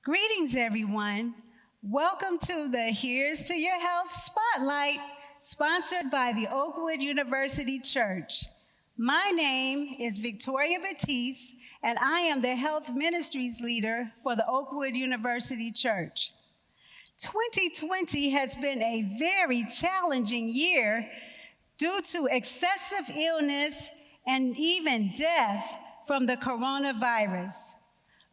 Greetings, everyone. Welcome to the Here's to Your Health Spotlight, sponsored by the Oakwood University Church. My name is Victoria Batiste, and I am the Health Ministries Leader for the Oakwood University Church. 2020 has been a very challenging year due to excessive illness and even death from the coronavirus.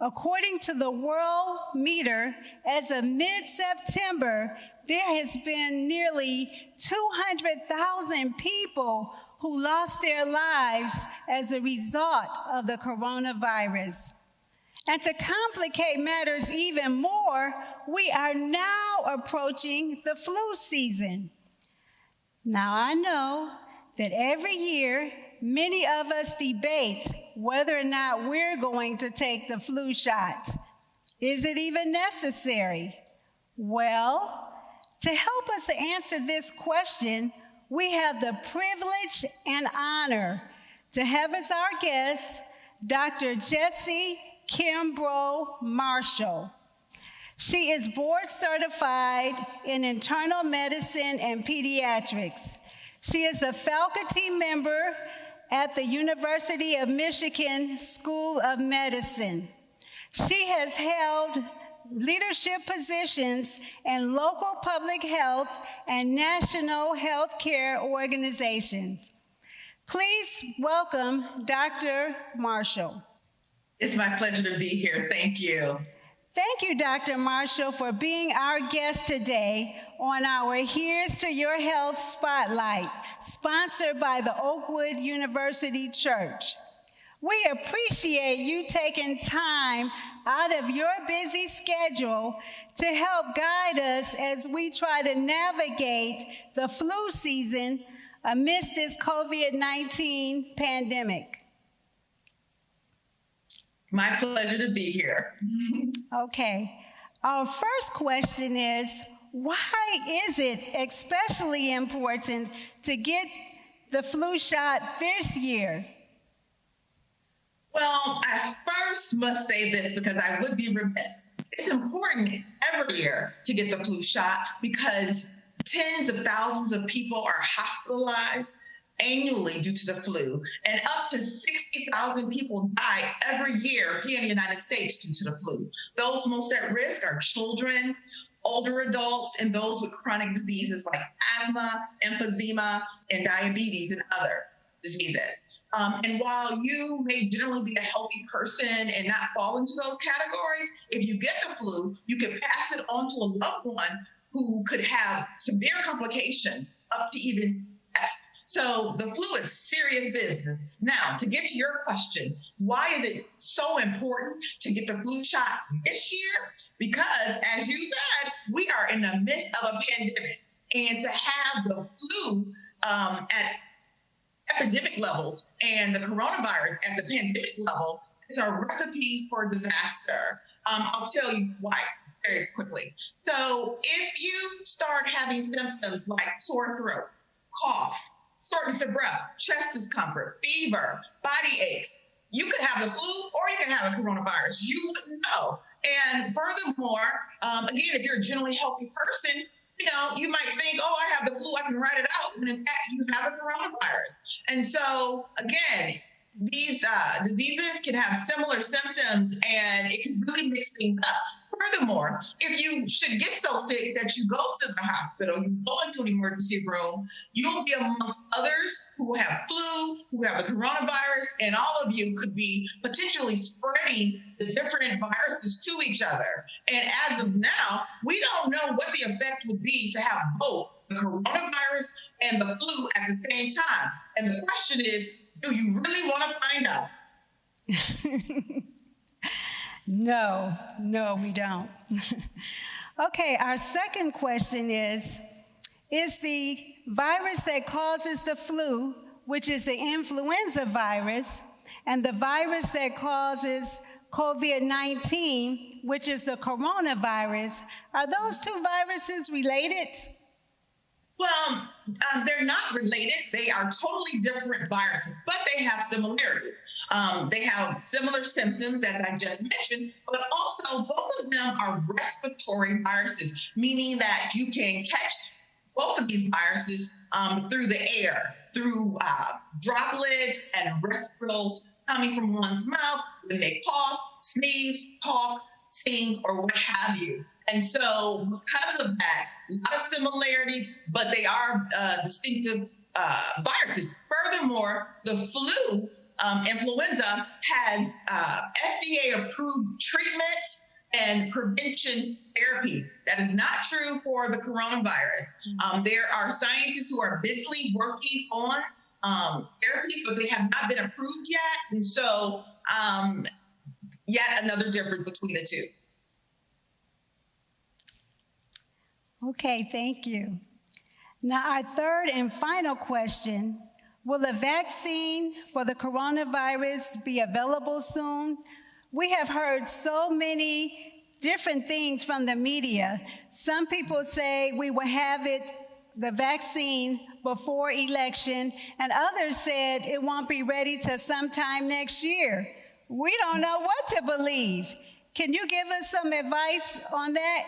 According to the World Meter, as of mid-September, there has been nearly 200,000 people who lost their lives as a result of the coronavirus. And to complicate matters even more, we are now approaching the flu season. Now, I know that every year, many of us debate whether or not we're going to take the flu shot. Is it even necessary? Well, to help us to answer this question, we have the privilege and honor to have as our guest Dr. Jessie Kimbrough Marshall. She is board certified in internal medicine and pediatrics. She is a faculty member at the University of Michigan School of Medicine. She has held leadership positions in local public health and national health care organizations. Please welcome Dr. Marshall. It's my pleasure to be here. Thank you. Thank you, Dr. Marshall, for being our guest today on our Here's to Your Health Spotlight, sponsored by the Oakwood University Church. We appreciate you taking time out of your busy schedule to help guide us as we try to navigate the flu season amidst this COVID-19 pandemic. My pleasure to be here. Okay. Our first question is, why is it especially important to get the flu shot this year? Well, I first must say this because I would be remiss. It's important every year to get the flu shot because tens of thousands of people are hospitalized annually due to the flu, and up to 60,000 people die every year here in the United States due to the flu. Those most at risk are children, older adults, and those with chronic diseases like asthma, emphysema, and diabetes and other diseases. And while you may generally be a healthy person and not fall into those categories, if you get the flu, you can pass it on to a loved one who could have severe complications up to even death. So the flu is serious business. Now, to get to your question, why is it so important to get the flu shot this year? Because, as you said, we are in the midst of a pandemic. And to have the flu at epidemic levels and the coronavirus at the pandemic level is a recipe for disaster. I'll tell you why very quickly. So if you start having symptoms like sore throat, cough, shortness of breath, chest discomfort, fever, body aches, you could have the flu or you can have a coronavirus. You wouldn't know. And furthermore, again, if you're a generally healthy person, you might think, oh, I have the flu, I can write it out. And in fact, you have a coronavirus. And so, again, these diseases can have similar symptoms and it can really mix things up. Furthermore, if you should get so sick that you go to the hospital, you go into an emergency room, you'll be amongst others who have flu, who have the coronavirus, and all of you could be potentially spreading the different viruses to each other. And as of now, we don't know what the effect would be to have both the coronavirus and the flu at the same time. And the question is, do you really want to find out? No, we don't. Okay, our second question is the virus that causes the flu, which is the influenza virus, and the virus that causes COVID-19, which is the coronavirus, are those two viruses related? Well, they're not related. They are totally different viruses, but they have similarities. They have similar symptoms, as I just mentioned, but also both of them are respiratory viruses, meaning that you can catch both of these viruses through the air, through droplets and respirals coming from one's mouth when they cough, sneeze, talk, sing, or what have you. And so because of that, a lot of similarities, but they are distinctive viruses. Furthermore, the flu, influenza, has FDA-approved treatment and prevention therapies. That is not true for the coronavirus. There are scientists who are busily working on therapies, but they have not been approved yet. And so yet another difference between the two. Okay, thank you. Now, our third and final question, will a vaccine for the coronavirus be available soon? We have heard so many different things from the media. Some people say we will have the vaccine before election, and others said it won't be ready till sometime next year. We don't know what to believe. Can you give us some advice on that?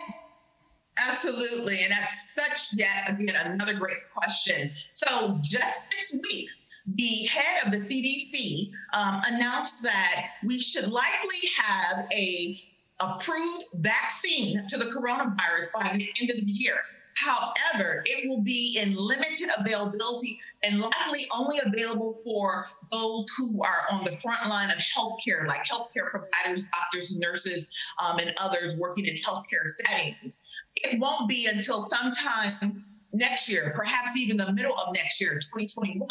Absolutely, and that's yet again, another great question. So just this week, the head of the CDC announced that we should likely have a approved vaccine to the coronavirus by the end of the year. However, it will be in limited availability and likely only available for those who are on the front line of healthcare, like healthcare providers, doctors, nurses, and others working in healthcare settings. It won't be until sometime next year, perhaps even the middle of next year, 2021,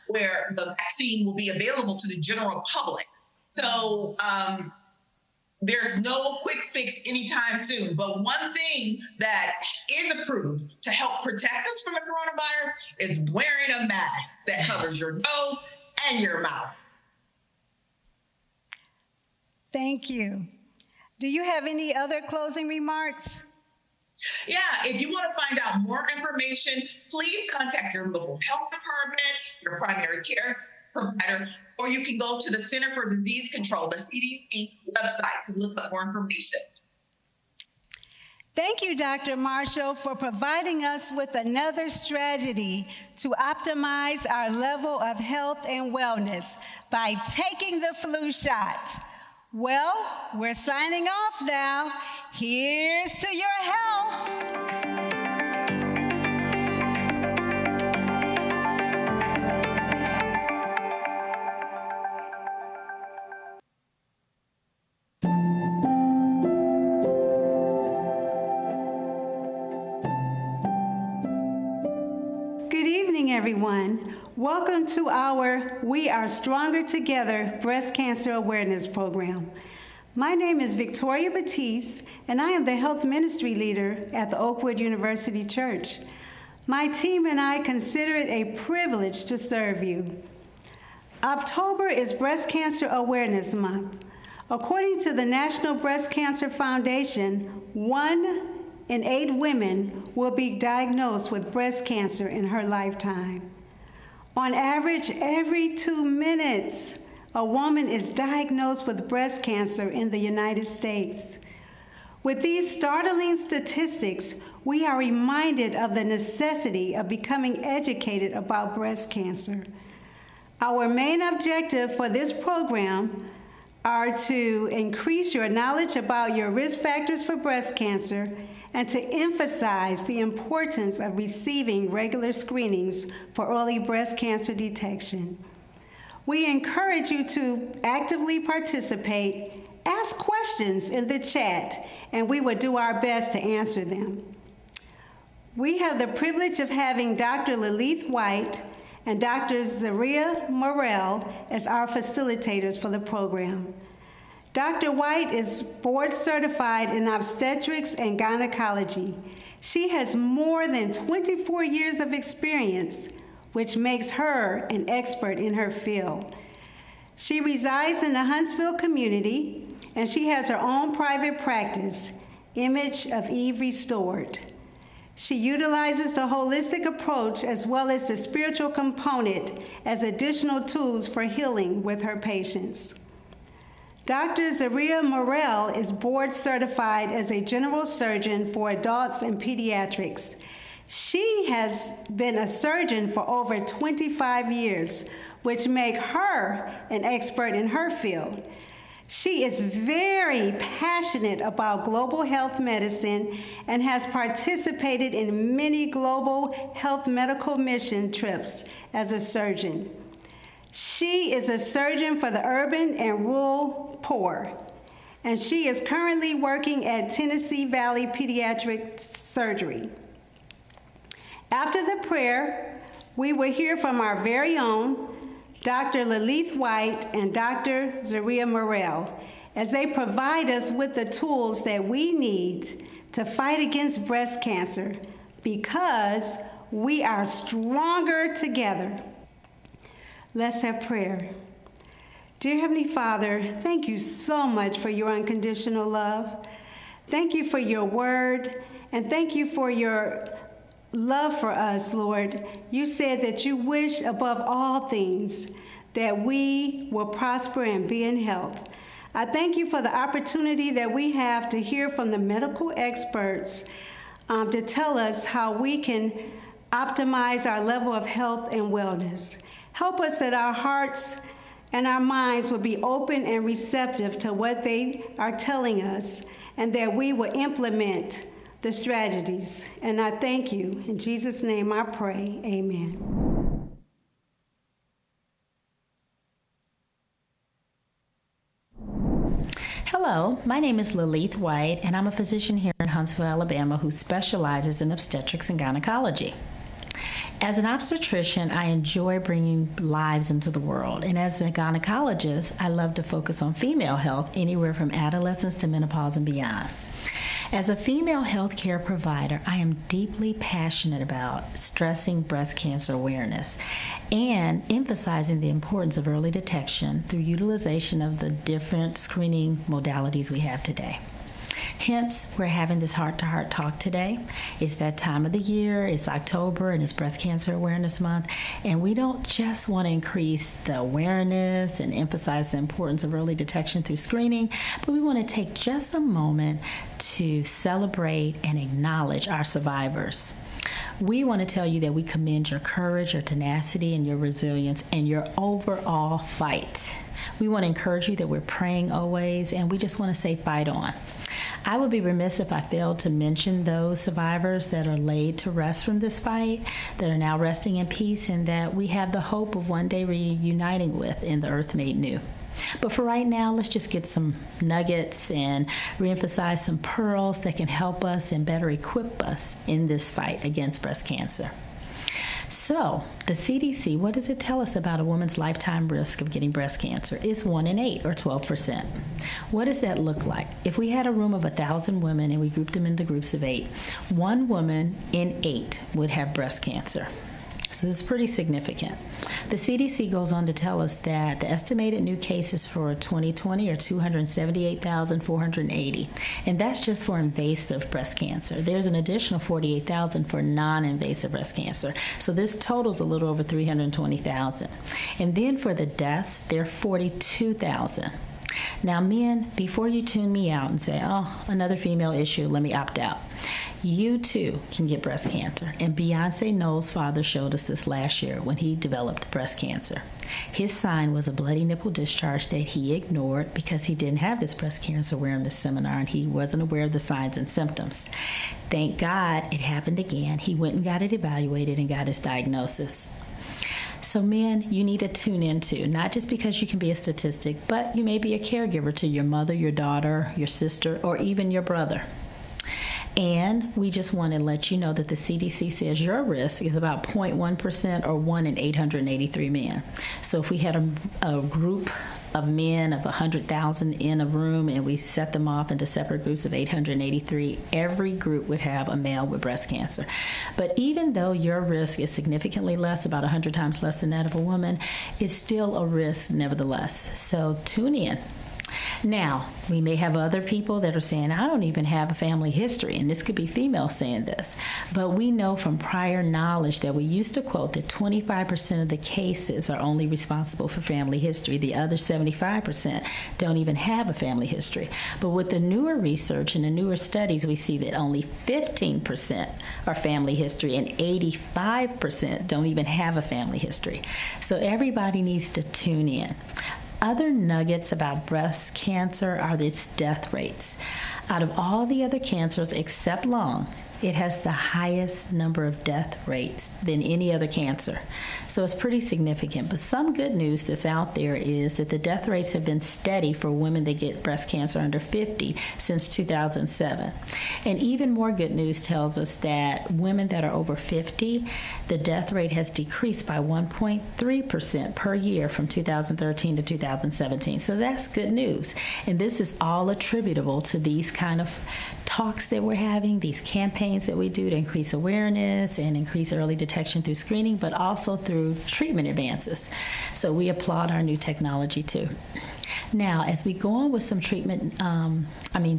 where the vaccine will be available to the general public. So there's no quick fix anytime soon. But one thing that is approved to help protect us from the coronavirus is wearing a mask that covers your nose and your mouth. Thank you. Do you have any other closing remarks? Yeah, if you want to find out more information, please contact your local health department, your primary care provider, or you can go to the Center for Disease Control, the CDC website, to look up more information. Thank you, Dr. Marshall, for providing us with another strategy to optimize our level of health and wellness by taking the flu shot. Well, we're signing off now. Here's to your health. Good evening, everyone. Welcome to our We Are Stronger Together Breast Cancer Awareness Program. My name is Victoria Batiste, and I am the Health Ministry Leader at the Oakwood University Church. My team and I consider it a privilege to serve you. October is Breast Cancer Awareness Month. According to the National Breast Cancer Foundation, 1 in 8 women will be diagnosed with breast cancer in her lifetime. On average, every 2 minutes, a woman is diagnosed with breast cancer in the United States. With these startling statistics, we are reminded of the necessity of becoming educated about breast cancer. Our main objective for this program are to increase your knowledge about your risk factors for breast cancer and to emphasize the importance of receiving regular screenings for early breast cancer detection. We encourage you to actively participate, ask questions in the chat, and we will do our best to answer them. We have the privilege of having Dr. Lalith White and Dr. Zaria Morrell as our facilitators for the program. Dr. White is board certified in obstetrics and gynecology. She has more than 24 years of experience, which makes her an expert in her field. She resides in the Huntsville community, and she has her own private practice, Image of Eve Restored. She utilizes the holistic approach as well as the spiritual component as additional tools for healing with her patients. Dr. Zaria Morrell is board certified as a general surgeon for adults and pediatrics. She has been a surgeon for over 25 years, which make her an expert in her field. She is very passionate about global health medicine and has participated in many global health medical mission trips as a surgeon. She is a surgeon for the urban and rural poor, and she is currently working at Tennessee Valley Pediatric Surgery. After the prayer, we will hear from our very own Dr. Lalith White and Dr. Zaria Morrell as they provide us with the tools that we need to fight against breast cancer because we are stronger together. Let's have prayer. Dear Heavenly Father, thank you so much for your unconditional love. Thank you for your word, and thank you for your love for us, Lord. You said that you wish above all things that we will prosper and be in health. I thank you for the opportunity that we have to hear from the medical experts to tell us how we can optimize our level of health and wellness. Help us that our hearts and our minds will be open and receptive to what they are telling us, and that we will implement the strategies. And I thank you. In Jesus' name I pray. Amen. Hello, my name is Lalith White, and I'm a physician here in Huntsville, Alabama, who specializes in obstetrics and gynecology. As an obstetrician, I enjoy bringing lives into the world, and as a gynecologist, I love to focus on female health anywhere from adolescence to menopause and beyond. As a female healthcare provider, I am deeply passionate about stressing breast cancer awareness and emphasizing the importance of early detection through utilization of the different screening modalities we have today. Hence, we're having this heart-to-heart talk today. It's that time of the year, it's October, and it's Breast Cancer Awareness Month, and we don't just want to increase the awareness and emphasize the importance of early detection through screening, but we want to take just a moment to celebrate and acknowledge our survivors. We want to tell you that we commend your courage, your tenacity, and your resilience, and your overall fight. We want to encourage you that we're praying always, and we just want to say fight on. I would be remiss if I failed to mention those survivors that are laid to rest from this fight, that are now resting in peace, and that we have the hope of one day reuniting with in the earth made new. But for right now, let's just get some nuggets and reemphasize some pearls that can help us and better equip us in this fight against breast cancer. So, the CDC, what does it tell us about a woman's lifetime risk of getting breast cancer? It's 1 in 8, or 12%. What does that look like? If we had a room of 1,000 women and we grouped them into groups of 8, 1 woman in 8 would have breast cancer. So this is pretty significant. The CDC goes on to tell us that the estimated new cases for 2020 are 278,480, and that's just for invasive breast cancer. There's an additional 48,000 for non-invasive breast cancer. So this totals a little over 320,000. And then for the deaths, there are 42,000. Now, men, before you tune me out and say, oh, another female issue, let me opt out. You too can get breast cancer. And Beyonce Knowles' father showed us this last year when he developed breast cancer. His sign was a bloody nipple discharge that he ignored because he didn't have this breast cancer awareness seminar and he wasn't aware of the signs and symptoms. Thank God it happened again. He went and got it evaluated and got his diagnosis. So men, you need to tune into, not just because you can be a statistic, but you may be a caregiver to your mother, your daughter, your sister, or even your brother. And we just want to let you know that the CDC says your risk is about 0.1% or 1 in 883 men. So if we had a group of men of 100,000 in a room and we set them off into separate groups of 883, every group would have a male with breast cancer. But even though your risk is significantly less, about 100 times less than that of a woman, it's still a risk nevertheless. So tune in. Now, we may have other people that are saying, I don't even have a family history, and this could be females saying this. But we know from prior knowledge that we used to quote that 25% of the cases are only responsible for family history. The other 75% don't even have a family history. But with the newer research and the newer studies, we see that only 15% are family history and 85% don't even have a family history. So everybody needs to tune in. Other nuggets about breast cancer are its death rates. Out of all the other cancers except lung, it has the highest number of death rates than any other cancer. So it's pretty significant. But some good news that's out there is that the death rates have been steady for women that get breast cancer under 50 since 2007. And even more good news tells us that women that are over 50, the death rate has decreased by 1.3% per year from 2013 to 2017. So that's good news. And this is all attributable to these kind of talks that we're having, these campaigns that we do to increase awareness and increase early detection through screening, but also through treatment advances. So we applaud our new technology too. Now, as we go on with some treatment,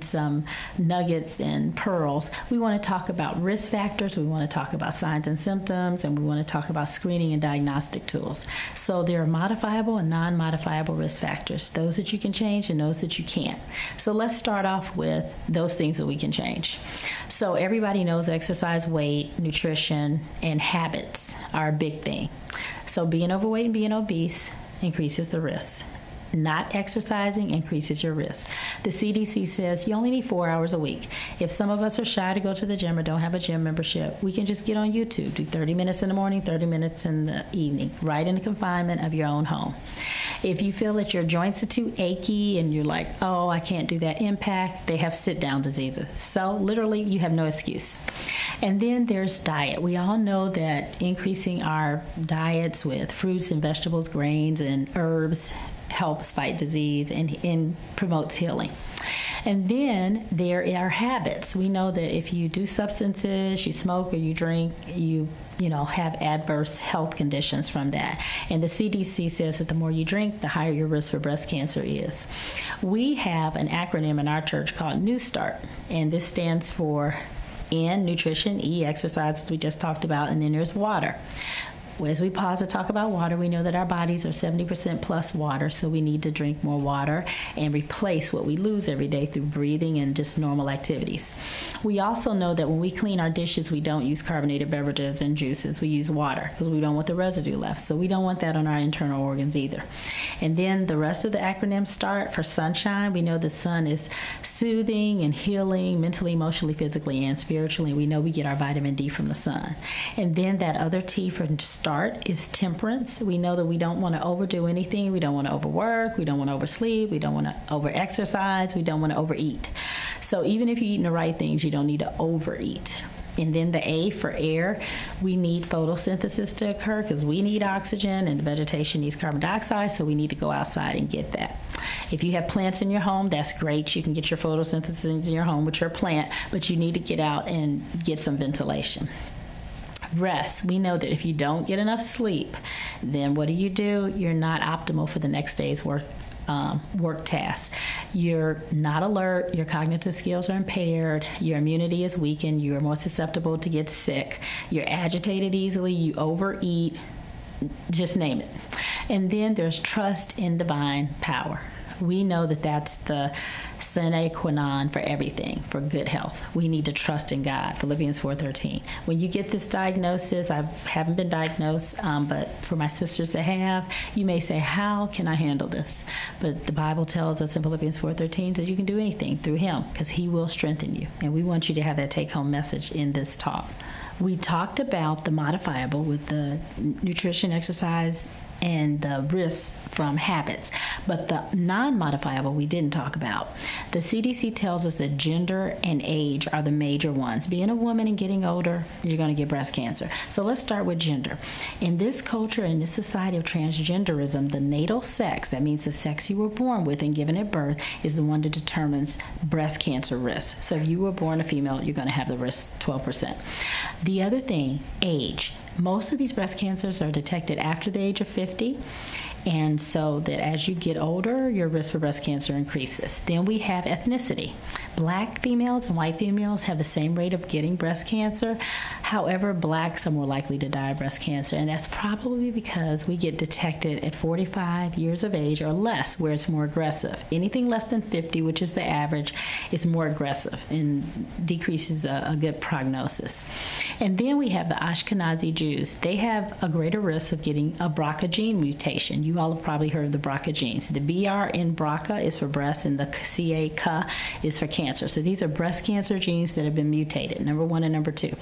some nuggets and pearls, we want to talk about risk factors, we want to talk about signs and symptoms, and we want to talk about screening and diagnostic tools. So there are modifiable and non-modifiable risk factors, those that you can change and those that you can't. So let's start off with those things that we can change. So everybody knows exercise, weight, nutrition, and habits are a big thing. So being overweight and being obese increases the risk. Not exercising increases your risk. The CDC says you only need 4 hours a week. If some of us are shy to go to the gym or don't have a gym membership, we can just get on YouTube, do 30 minutes in the morning, 30 minutes in the evening, right in the confinement of your own home. If you feel that your joints are too achy and you're like, oh, I can't do that, impact, they have sit-down diseases. So literally, you have no excuse. And then there's diet. We all know that increasing our diets with fruits and vegetables, grains, and herbs helps fight disease and promotes healing. And then there are habits. We know that if you do substances, you smoke or you drink, you have adverse health conditions from that. And the CDC says that the more you drink, the higher your risk for breast cancer is. We have an acronym in our church called Nustart, and this stands for N, nutrition, E, exercise, as we just talked about, and then there's water. As we pause to talk about water, we know that our bodies are 70% plus water, so we need to drink more water and replace what we lose every day through breathing and just normal activities. We also know that when we clean our dishes, we don't use carbonated beverages and juices. We use water because we don't want the residue left, so we don't want that on our internal organs either. And then the rest of the acronym START for sunshine. We know the sun is soothing and healing mentally, emotionally, physically, and spiritually. We know we get our vitamin D from the sun. And then that other T for START is temperance. We know that we don't want to overdo anything. We don't want to overwork. We don't want to oversleep. We don't want to over-exercise. We don't want to overeat. So even if you're eating the right things, you don't need to overeat. And then the A for air, we need photosynthesis to occur because we need oxygen and the vegetation needs carbon dioxide, so we need to go outside and get that. If you have plants in your home, that's great. You can get your photosynthesis in your home with your plant, but you need to get out and get some ventilation. Rest. We know that if you don't get enough sleep, then what do? You're not optimal for the next day's work tasks. You're not alert, your cognitive skills are impaired, your immunity is weakened, you are more susceptible to get sick, you're agitated easily, you overeat, just name it. And then there's trust in divine power. We know that that's the sine qua non for everything, for good health. We need to trust in God, Philippians 4:13. When you get this diagnosis, I haven't been diagnosed, but for my sisters that have, you may say, how can I handle this? But the Bible tells us in Philippians 4:13 that you can do anything through Him because He will strengthen you. And we want you to have that take-home message in this talk. We talked about the modifiable with the nutrition, exercise, and the risks from habits. But the non-modifiable we didn't talk about. The CDC tells us that gender and age are the major ones. Being a woman and getting older, you're going to get breast cancer. So let's start with gender. In this culture, in this society of transgenderism, the natal sex, that means the sex you were born with and given at birth, is the one that determines breast cancer risk. So if you were born a female, you're going to have the risk 12%. The other thing, age. Most of these breast cancers are detected after the age of 50, And so that as you get older, your risk for breast cancer increases. Then we have ethnicity. Black females and white females have the same rate of getting breast cancer. However, blacks are more likely to die of breast cancer, and that's probably because we get detected at 45 years of age or less, where it's more aggressive. Anything less than 50, which is the average, is more aggressive and decreases a good prognosis. And then we have the Ashkenazi Jews. They have a greater risk of getting a BRCA gene mutation. You all have probably heard of the BRCA genes. The BR in BRCA is for breast, and the CA is for cancer. So these are breast cancer genes that have been mutated, number 1 and number 2.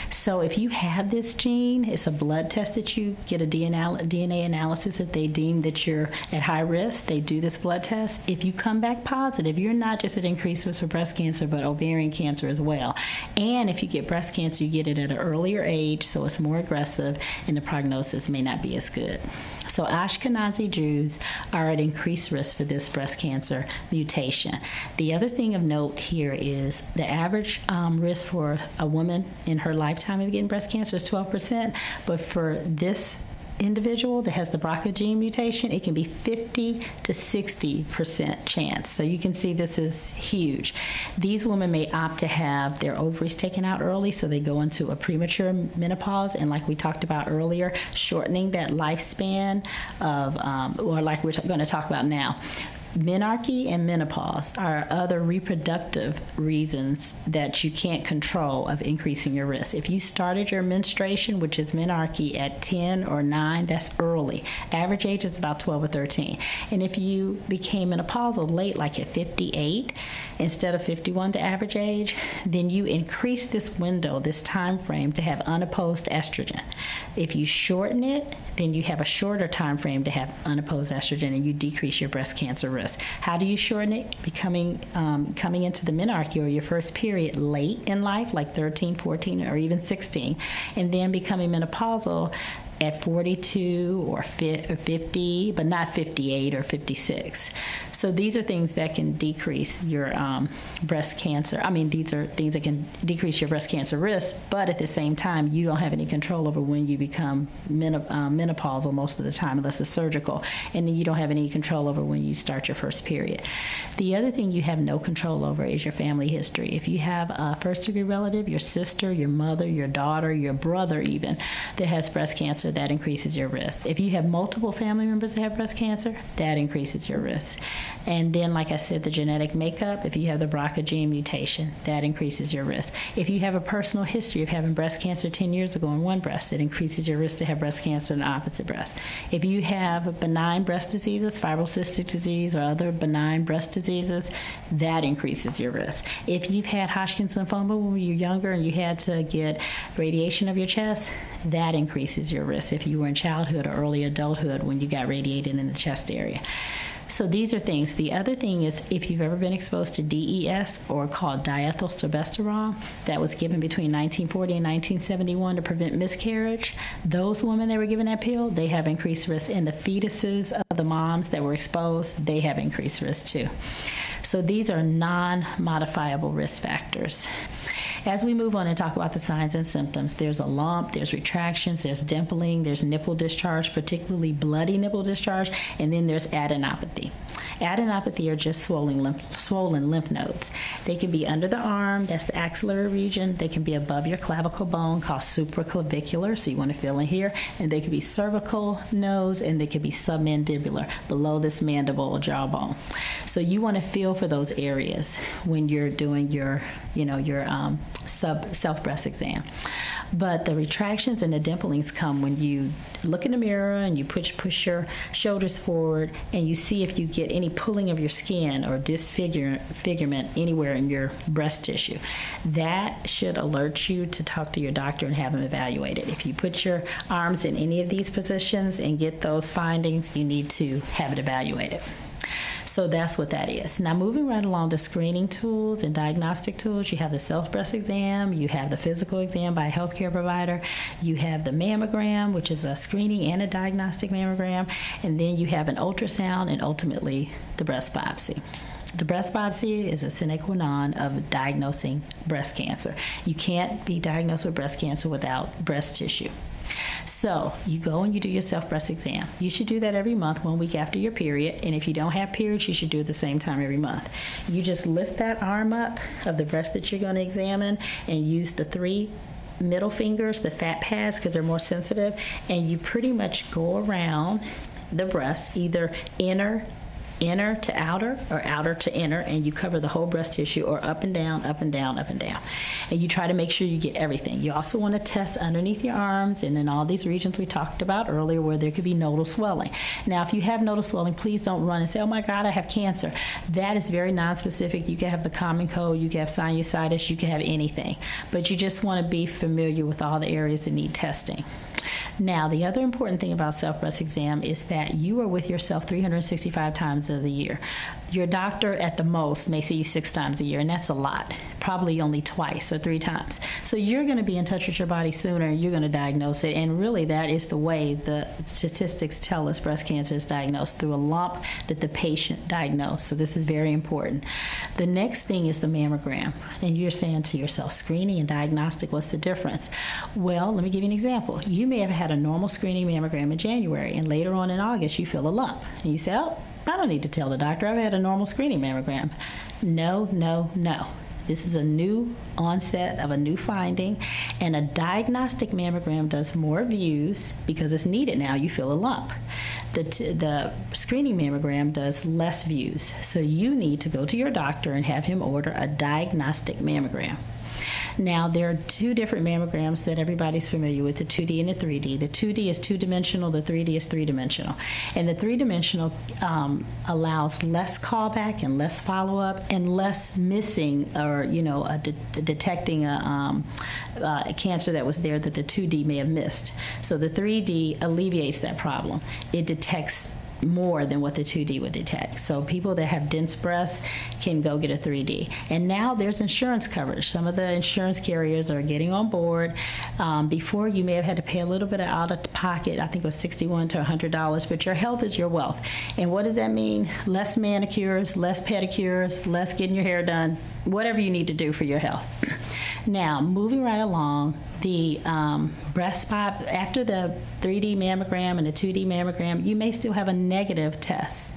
So if you have this gene, it's a blood test that you get a DNA analysis. If they deem that you're at high risk, they do this blood test. If you come back positive, you're not just at increased risk for breast cancer, but ovarian cancer as well. And if you get breast cancer, you get it at an earlier age, so it's more aggressive, and the prognosis may not be as good. So Ashkenazi Jews are at increased risk for this breast cancer mutation. The other thing of note here is the average risk for a woman in her lifetime of getting breast cancer is 12%, but for this individual that has the BRCA gene mutation, it can be 50 to 60% chance. So you can see this is huge. These women may opt to have their ovaries taken out early, so they go into a premature menopause, and like we talked about earlier, shortening that lifespan of, or like we're going to talk about now. Menarche and menopause are other reproductive reasons that you can't control of increasing your risk. If you started your menstruation, which is menarche, at 10 or 9, that's early. Average age is about 12 or 13. And if you became menopausal late, like at 58, instead of 51, the average age, then you increase this window, this time frame, to have unopposed estrogen. If you shorten it, then you have a shorter time frame to have unopposed estrogen, and you decrease your breast cancer risk. How do you shorten it? Coming into the menarche or your first period late in life, like 13, 14, or even 16, and then becoming menopausal at 42 or 50, but not 58 or 56. So these are things that can decrease your breast cancer. I mean, these are things that can decrease your breast cancer risk, but at the same time, you don't have any control over when you become menopausal most of the time, unless it's surgical, and then you don't have any control over when you start your first period. The other thing you have no control over is your family history. If you have a first-degree relative, your sister, your mother, your daughter, your brother even, that has breast cancer, that increases your risk. If you have multiple family members that have breast cancer, that increases your risk. And then, like I said, the genetic makeup, if you have the BRCA gene mutation, that increases your risk. If you have a personal history of having breast cancer 10 years ago in one breast, it increases your risk to have breast cancer in the opposite breast. If you have benign breast diseases, fibrocystic disease, or other benign breast diseases, that increases your risk. If you've had Hodgkin's lymphoma when you were younger and you had to get radiation of your chest, that increases your risk if you were in childhood or early adulthood when you got radiated in the chest area. So these are things. The other thing is, if you've ever been exposed to DES, or called diethylstilbestrol, that was given between 1940 and 1971 to prevent miscarriage, those women that were given that pill, they have increased risk. And the fetuses of the moms that were exposed, they have increased risk too. So these are non-modifiable risk factors. As we move on and talk about the signs and symptoms, there's a lump, there's retractions, there's dimpling, there's nipple discharge, particularly bloody nipple discharge, and then there's adenopathy. Adenopathy are just swollen lymph nodes. They can be under the arm, that's the axillary region. They can be above your clavicle bone, called supraclavicular, so you want to feel in here. And they can be cervical nodes, and they can be submandibular, below this mandible or jawbone. So you want to feel for those areas when you're doing your self-breast exam. But the retractions and the dimplings come when you look in the mirror and you push your shoulders forward, and you see if you get any pulling of your skin or disfigurement anywhere in your breast tissue. That should alert you to talk to your doctor and have them evaluated. If you put your arms in any of these positions and get those findings, you need to have it evaluated. So that's what that is. Now, moving right along to screening tools and diagnostic tools, you have the self-breast exam, you have the physical exam by a healthcare provider, you have the mammogram, which is a screening and a diagnostic mammogram, and then you have an ultrasound, and ultimately the breast biopsy. The breast biopsy is a sine qua non of diagnosing breast cancer. You can't be diagnosed with breast cancer without breast tissue. So you go and you do your self-breast exam. You should do that every month, 1 week after your period. And if you don't have periods, you should do it the same time every month. You just lift that arm up of the breast that you're going to examine and use the 3 middle fingers, the fat pads, because they're more sensitive, and you pretty much go around the breast, either inner to outer or outer to inner, and you cover the whole breast tissue, or up and down, up and down, up and down. And you try to make sure you get everything. You also want to test underneath your arms and in all these regions we talked about earlier where there could be nodal swelling. Now, if you have nodal swelling, please don't run and say, oh my God, I have cancer. That is very nonspecific. You can have the common cold, you can have sinusitis, you can have anything. But you just want to be familiar with all the areas that need testing. Now, the other important thing about self-breast exam is that you are with yourself 365 times of the year. Your doctor at the most may see you 6 times a year, and that's a lot. Probably only twice or 3 times. So you're going to be in touch with your body sooner, and you're going to diagnose it. And really, that is the way the statistics tell us breast cancer is diagnosed, through a lump that the patient diagnosed. So this is very important. The next thing is the mammogram. And you're saying to yourself, screening and diagnostic, what's the difference? Well, let me give you an example. You may have had a normal screening mammogram in January, and later on in August, you feel a lump. And you say, oh, I don't need to tell the doctor. I've had a normal screening mammogram. No, no, no. This is a new onset of a new finding, and a diagnostic mammogram does more views because it's needed now. You feel a lump. The screening mammogram does less views, so you need to go to your doctor and have him order a diagnostic mammogram. Now, there are 2 different mammograms that everybody's familiar with, the 2D and the 3D. The 2D is 2-dimensional, the 3D is 3-dimensional. And the 3-dimensional allows less callback and less follow-up and less missing, or, detecting a cancer that was there that the 2D may have missed. So the 3D alleviates that problem. It detects more than what the 2D would detect. So people that have dense breasts can go get a 3D. And now there's insurance coverage. Some of the insurance carriers are getting on board. Before, you may have had to pay a little bit out of pocket. I think it was $61 to $100, but your health is your wealth. And what does that mean? Less manicures, less pedicures, less getting your hair done, whatever you need to do for your health. Now, moving right along, the breast spot, after the 3D mammogram and the 2D mammogram, you may still have a negative test.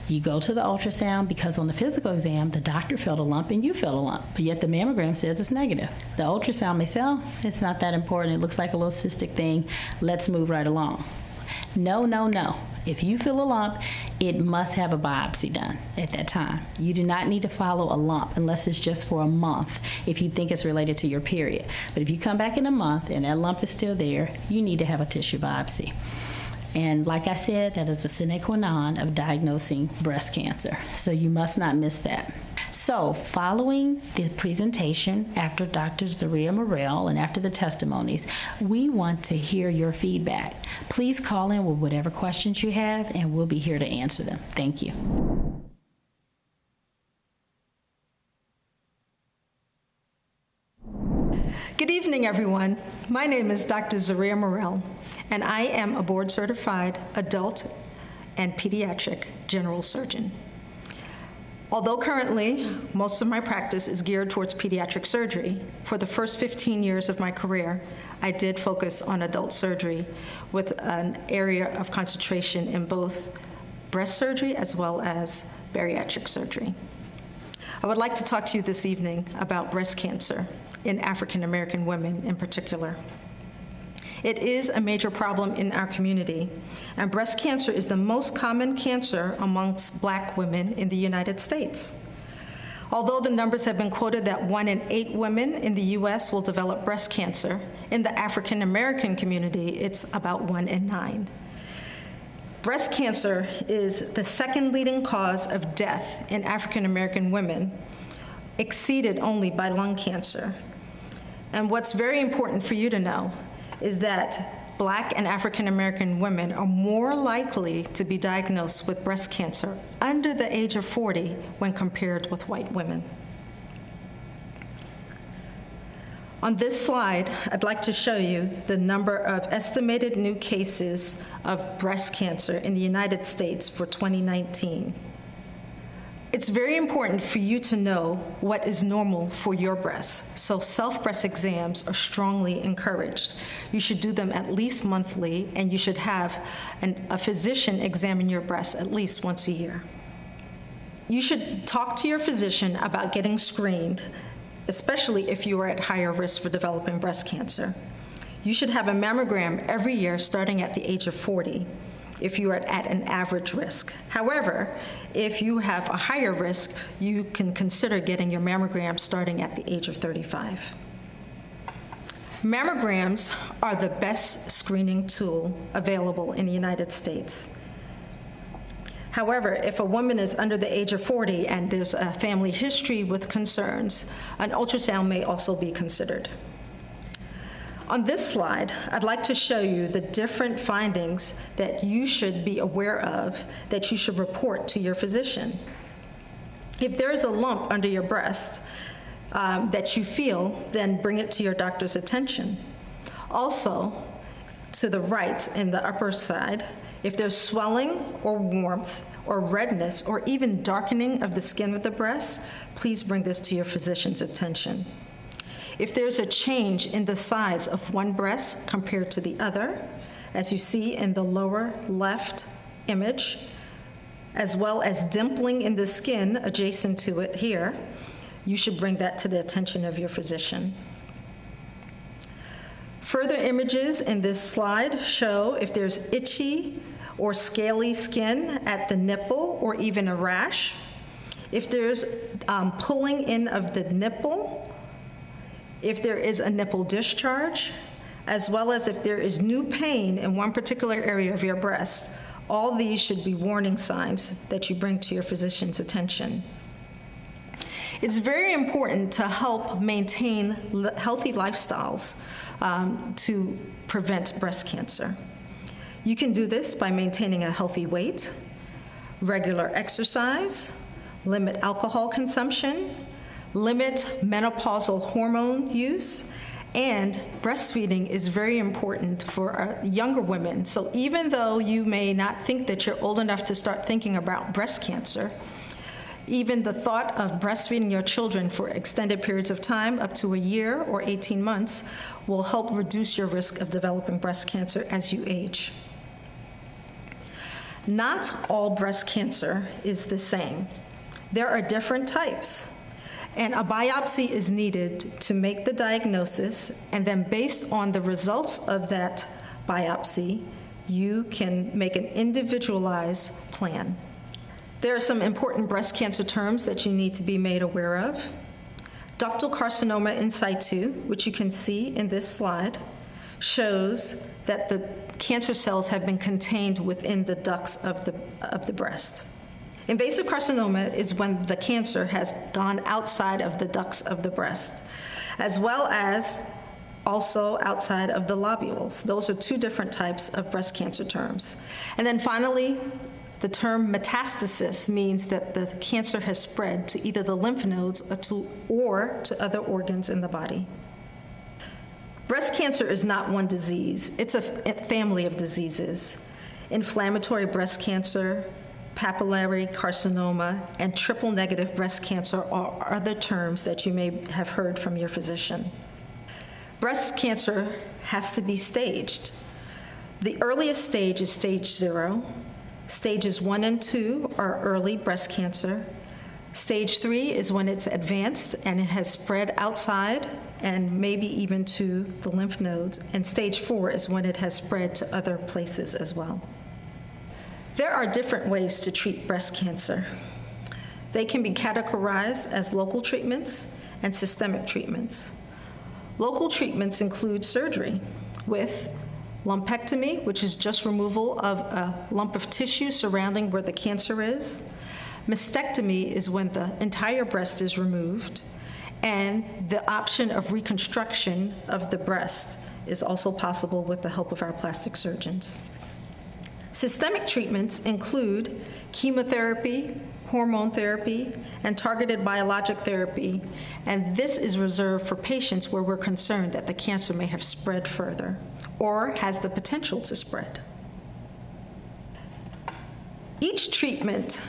You go to the ultrasound because on the physical exam, the doctor felt a lump and you felt a lump, but yet the mammogram says it's negative. The ultrasound may say, oh, it's not that important. It looks like a little cystic thing. Let's move right along. No, no, no. If you feel a lump, it must have a biopsy done at that time. You do not need to follow a lump unless it's just for a month if you think it's related to your period. But if you come back in a month and that lump is still there, you need to have a tissue biopsy. And like I said, that is a sine qua non of diagnosing breast cancer. So you must not miss that. So following the presentation, after Dr. Zaria Morrell and after the testimonies, we want to hear your feedback. Please call in with whatever questions you have, and we'll be here to answer them. Thank you. Good evening, everyone. My name is Dr. Zaria Morrell, and I am a board-certified adult and pediatric general surgeon. Although currently most of my practice is geared towards pediatric surgery, for the first 15 years of my career, I did focus on adult surgery with an area of concentration in both breast surgery as well as bariatric surgery. I would like to talk to you this evening about breast cancer in African American women in particular. It is a major problem in our community, and breast cancer is the most common cancer amongst Black women in the United States. Although the numbers have been quoted that 1 in 8 women in the U.S. will develop breast cancer, in the African American community, it's about 1 in 9. Breast cancer is the second leading cause of death in African American women, exceeded only by lung cancer. And what's very important for you to know is that Black and African American women are more likely to be diagnosed with breast cancer under the age of 40 when compared with white women. On this slide, I'd like to show you the number of estimated new cases of breast cancer in the United States for 2019. It's very important for you to know what is normal for your breasts. So self-breast exams are strongly encouraged. You should do them at least monthly, and you should have a physician examine your breasts at least once a year. You should talk to your physician about getting screened, especially if you are at higher risk for developing breast cancer. You should have a mammogram every year starting at the age of 40 if you are at an average risk. However, if you have a higher risk, you can consider getting your mammogram starting at the age of 35. Mammograms are the best screening tool available in the United States. However, if a woman is under the age of 40 and there's a family history with concerns, an ultrasound may also be considered. On this slide, I'd like to show you the different findings that you should be aware of that you should report to your physician. If there is a lump under your breast that you feel, then bring it to your doctor's attention. Also, to the right in the upper side, if there's swelling or warmth or redness or even darkening of the skin of the breast, please bring this to your physician's attention. If there's a change in the size of one breast compared to the other, as you see in the lower left image, as well as dimpling in the skin adjacent to it here, you should bring that to the attention of your physician. Further images in this slide show if there's itchy or scaly skin at the nipple or even a rash, if there's pulling in of the nipple, if there is a nipple discharge, as well as if there is new pain in one particular area of your breast. All these should be warning signs that you bring to your physician's attention. It's very important to help maintain healthy lifestyles to prevent breast cancer. You can do this by maintaining a healthy weight, regular exercise, limit alcohol consumption, limit menopausal hormone use, and breastfeeding is very important for younger women. So even though you may not think that you're old enough to start thinking about breast cancer, even the thought of breastfeeding your children for extended periods of time, up to a year or 18 months, will help reduce your risk of developing breast cancer as you age. Not all breast cancer is the same. There are different types. And a biopsy is needed to make the diagnosis, and then based on the results of that biopsy, you can make an individualized plan. There are some important breast cancer terms that you need to be made aware of. Ductal carcinoma in situ, which you can see in this slide, shows that the cancer cells have been contained within the ducts of the breast. Invasive carcinoma is when the cancer has gone outside of the ducts of the breast, as well as also outside of the lobules. Those are two different types of breast cancer terms. And then finally, the term metastasis means that the cancer has spread to either the lymph nodes or to other organs in the body. Breast cancer is not one disease. It's a family of diseases. Inflammatory breast cancer, papillary carcinoma, and triple-negative breast cancer are other terms that you may have heard from your physician. Breast cancer has to be staged. The earliest stage is stage 0. Stages 1 and 2 are early breast cancer. Stage 3 is when it's advanced and it has spread outside and maybe even to the lymph nodes. And stage 4 is when it has spread to other places as well. There are different ways to treat breast cancer. They can be categorized as local treatments and systemic treatments. Local treatments include surgery with lumpectomy, which is just removal of a lump of tissue surrounding where the cancer is. Mastectomy is when the entire breast is removed, and the option of reconstruction of the breast is also possible with the help of our plastic surgeons. Systemic treatments include chemotherapy, hormone therapy, and targeted biologic therapy, and this is reserved for patients where we're concerned that the cancer may have spread further or has the potential to spread. Each treatment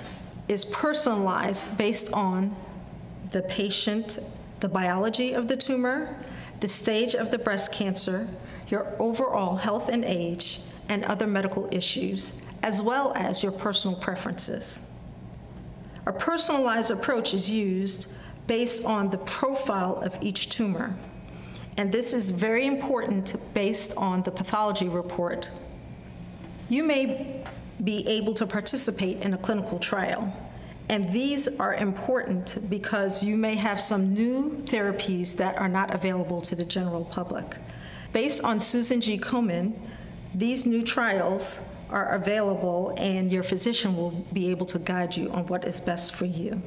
is personalized based on the patient, the biology of the tumor, the stage of the breast cancer, your overall health and age, and other medical issues, as well as your personal preferences. A personalized approach is used based on the profile of each tumor, and this is very important based on the pathology report. You may be able to participate in a clinical trial, and these are important because you may have some new therapies that are not available to the general public. Based on Susan G. Komen, these new trials are available, and your physician will be able to guide you on what is best for you.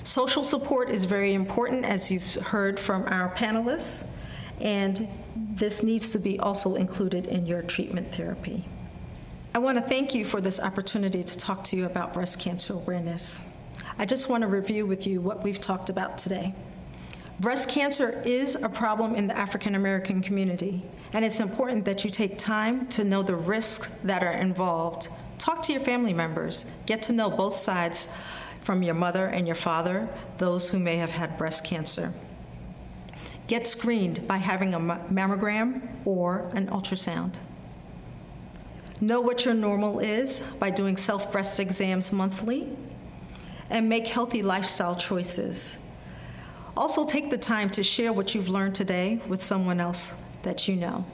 Social support is very important, as you've heard from our panelists, and this needs to be also included in your treatment therapy. I want to thank you for this opportunity to talk to you about breast cancer awareness. I just want to review with you what we've talked about today. Breast cancer is a problem in the African American community, and it's important that you take time to know the risks that are involved. Talk to your family members. Get to know both sides, from your mother and your father, those who may have had breast cancer. Get screened by having a mammogram or an ultrasound. Know what your normal is by doing self-breast exams monthly, and make healthy lifestyle choices. Also, take the time to share what you've learned today with someone else that you know.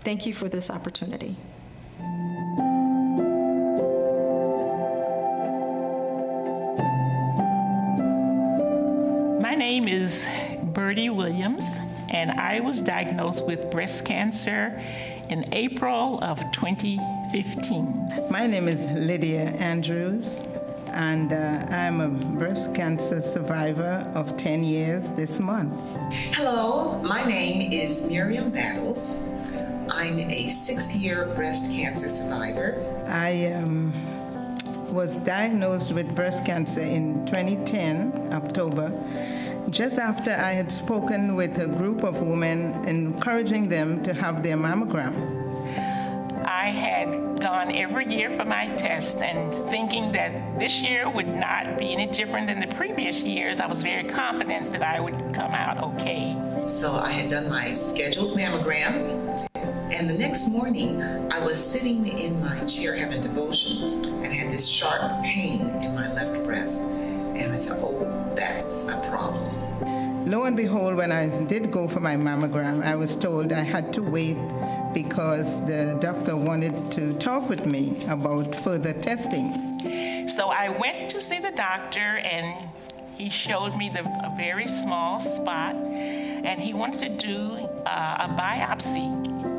Thank you for this opportunity. My name is Bertie Williams, and I was diagnosed with breast cancer in April of 2015. My name is Lydia Andrews, and I'm a breast cancer survivor of 10 years this month. Hello, my name is Miriam Battles. I'm a 6-year breast cancer survivor. I was diagnosed with breast cancer in 2010, October, just after I had spoken with a group of women encouraging them to have their mammogram. I had gone every year for my test, and thinking that this year would not be any different than the previous years, I was very confident that I would come out okay. So I had done my scheduled mammogram, and the next morning I was sitting in my chair having devotion and had this sharp pain in my left breast. And I said, oh, that's a problem. Lo and behold, when I did go for my mammogram, I was told I had to wait because the doctor wanted to talk with me about further testing. So I went to see the doctor, and he showed me a very small spot, and he wanted to do a biopsy,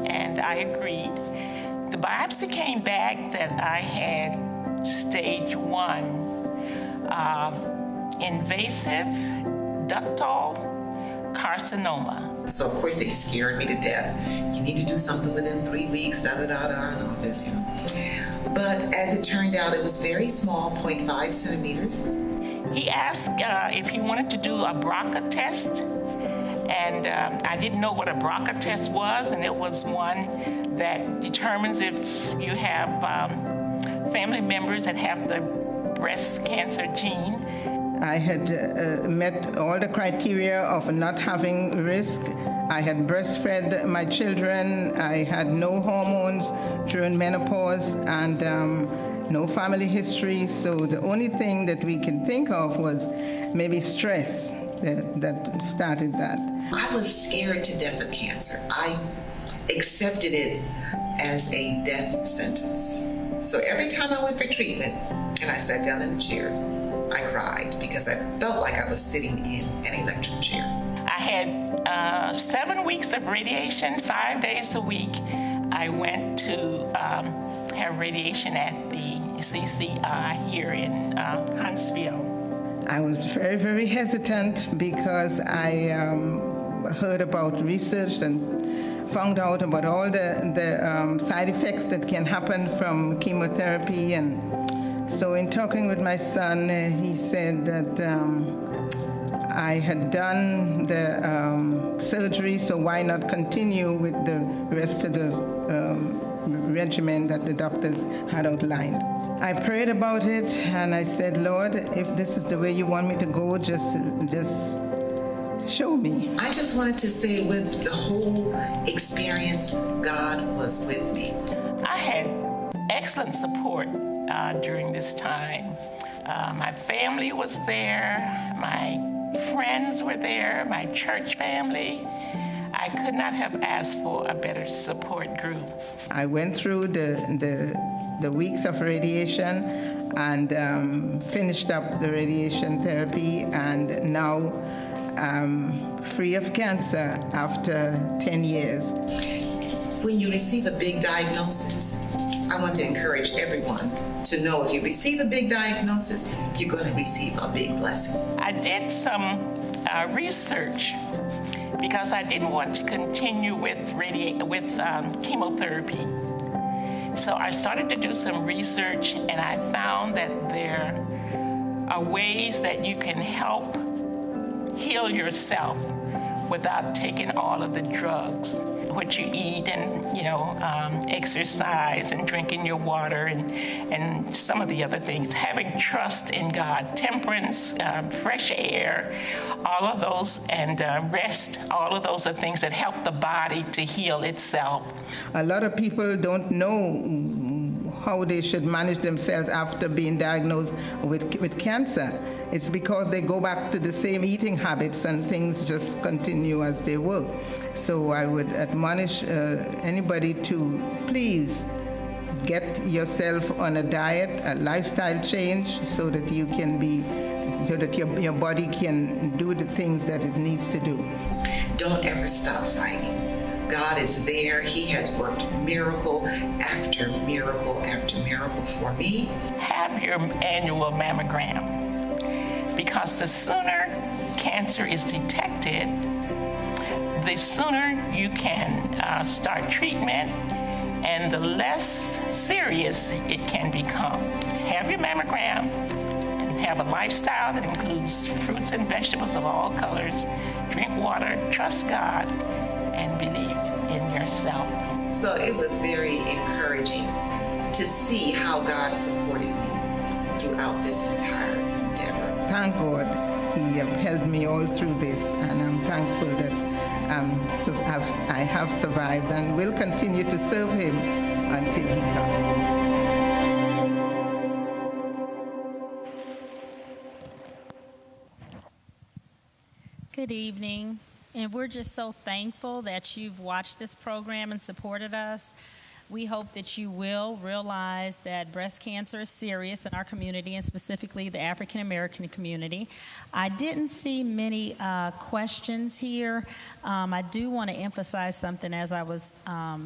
and I agreed. The biopsy came back that I had stage 1, invasive ductal carcinoma. So of course they scared me to death. You need to do something within 3 weeks, and all this, you know. But as it turned out, it was very small, 0.5 centimeters. He asked if he wanted to do a BRCA test, and I didn't know what a BRCA test was, and it was one that determines if you have family members that have the breast cancer gene. I had met all the criteria of not having risk. I had breastfed my children. I had no hormones during menopause and no family history. So the only thing that we can think of was maybe stress that started that. I was scared to death of cancer. I accepted it as a death sentence. So every time I went for treatment and I sat down in the chair, I cried because I felt like I was sitting in an electric chair. I had 7 weeks of radiation, 5 days a week. I went to have radiation at the CCI here in Huntsville. I was very, very hesitant because I heard about research and found out about all the side effects that can happen from chemotherapy. And so in talking with my son, he said that I had done the surgery, so why not continue with the rest of the regimen that the doctors had outlined. I prayed about it, and I said, Lord, if this is the way you want me to go, just show me. I just wanted to say with the whole experience, God was with me. I had excellent support during this time. My family was there, my friends were there, my church family. I could not have asked for a better support group. I went through the weeks of radiation and finished up the radiation therapy, and now I'm free of cancer after 10 years. When you receive a big diagnosis, I want to encourage everyone to know if you receive a big diagnosis, you're going to receive a big blessing. I did some research because I didn't want to continue with chemotherapy. So I started to do some research, and I found that there are ways that you can help heal yourself without taking all of the drugs. What you eat and, exercise and drinking your water and some of the other things. Having trust in God, temperance, fresh air, all of those, and rest, all of those are things that help the body to heal itself. A lot of people don't know how they should manage themselves after being diagnosed with cancer. It's because they go back to the same eating habits and things just continue as they were. So I would admonish anybody to please get yourself on a diet, a lifestyle change, so that you can so that your body can do the things that it needs to do. Don't ever stop fighting. God is there. He has worked miracle after miracle after miracle for me. Have your annual mammogram, because the sooner cancer is detected, the sooner you can start treatment, and the less serious it can become. Have your mammogram and have a lifestyle that includes fruits and vegetables of all colors. Drink water, trust God, and believe in yourself. So it was very encouraging to see how God supported me throughout this entire endeavor. Thank God He held me all through this, and I'm thankful that I have survived and will continue to serve Him until He comes. Good evening, and we're just so thankful that you've watched this program and supported us. We hope that you will realize that breast cancer is serious in our community, and specifically the African American community. I didn't see many questions here. I do want to emphasize something as I was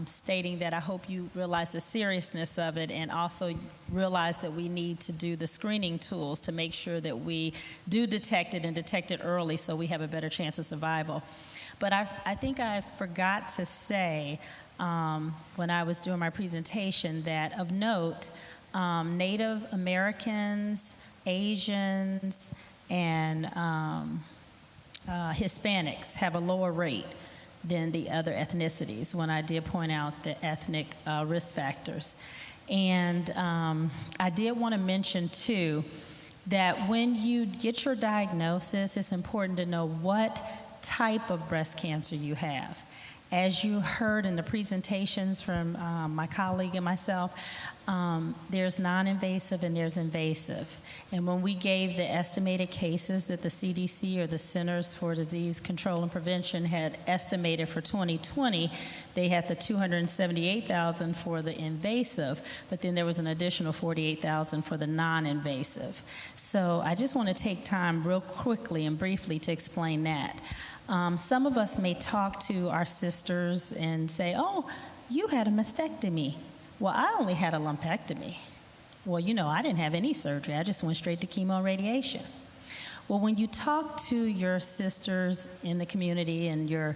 stating, that I hope you realize the seriousness of it, and also realize that we need to do the screening tools to make sure that we do detect it and detect it early so we have a better chance of survival. But I think I forgot to say when I was doing my presentation that of note, Native Americans, Asians, and Hispanics have a lower rate than the other ethnicities when I did point out the ethnic risk factors. And I did want to mention too that when you get your diagnosis, it's important to know what type of breast cancer you have. As you heard in the presentations from my colleague and myself, there's non-invasive and there's invasive. And when we gave the estimated cases that the CDC, or the Centers for Disease Control and Prevention, had estimated for 2020, they had the 278,000 for the invasive, but then there was an additional 48,000 for the non-invasive. So I just want to take time real quickly and briefly to explain that. Some of us may talk to our sisters and say, oh, you had a mastectomy. Well, I only had a lumpectomy. Well, I didn't have any surgery. I just went straight to chemo and radiation. Well, when you talk to your sisters in the community and your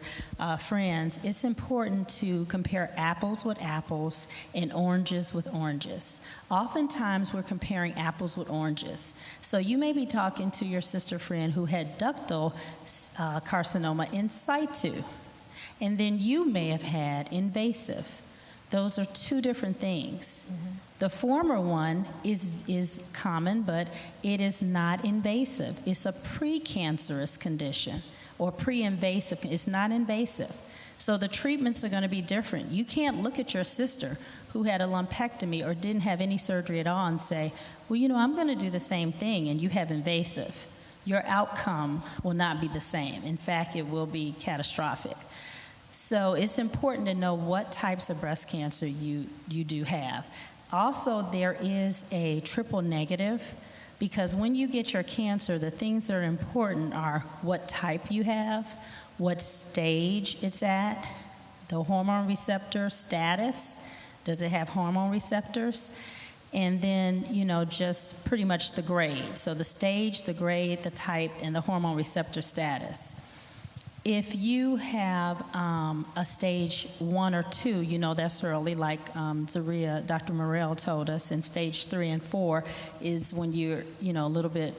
friends, it's important to compare apples with apples and oranges with oranges. Oftentimes, we're comparing apples with oranges. So you may be talking to your sister friend who had ductal carcinoma in situ, and then you may have had invasive. Those are two different things. The former one is common, but it is not invasive. It's a precancerous condition or pre-invasive. It's not invasive. So the treatments are going to be different. You can't look at your sister who had a lumpectomy or didn't have any surgery at all and say, well, you know, I'm going to do the same thing, and you have invasive. Your outcome will not be the same. In fact, it will be catastrophic. So it's important to know what types of breast cancer you do have. Also, there is a triple negative, because when you get your cancer, the things that are important are what type you have, what stage it's at, the hormone receptor status, does it have hormone receptors, and then, you know, just pretty much the grade. So the stage, the grade, the type, and the hormone receptor status. If you have a stage 1 or 2, you know that's early, like Zaria, Dr. Morrell told us, and stage 3 and 4 is when you're, you know, a little bit,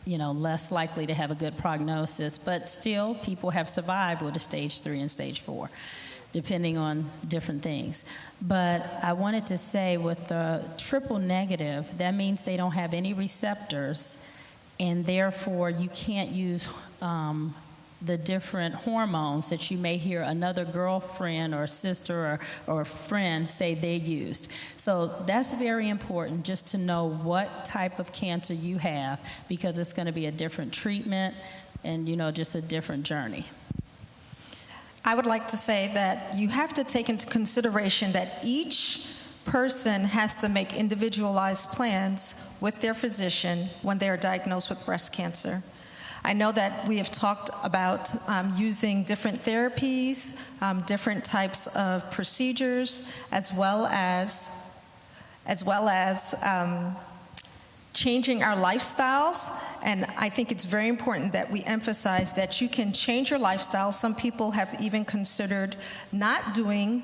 you know, less likely to have a good prognosis, but still people have survived with a stage 3 and stage 4, depending on different things. But I wanted to say with the triple negative, that means they don't have any receptors, and therefore you can't use the different hormones that you may hear another girlfriend or sister or friend say they used. So that's very important, just to know what type of cancer you have, because it's going to be a different treatment and, you know, just a different journey. I would like to say that you have to take into consideration that each person has to make individualized plans with their physician when they are diagnosed with breast cancer. I know that we have talked about using different therapies, different types of procedures, as well as changing our lifestyles. And I think it's very important that we emphasize that you can change your lifestyle. Some people have even considered not doing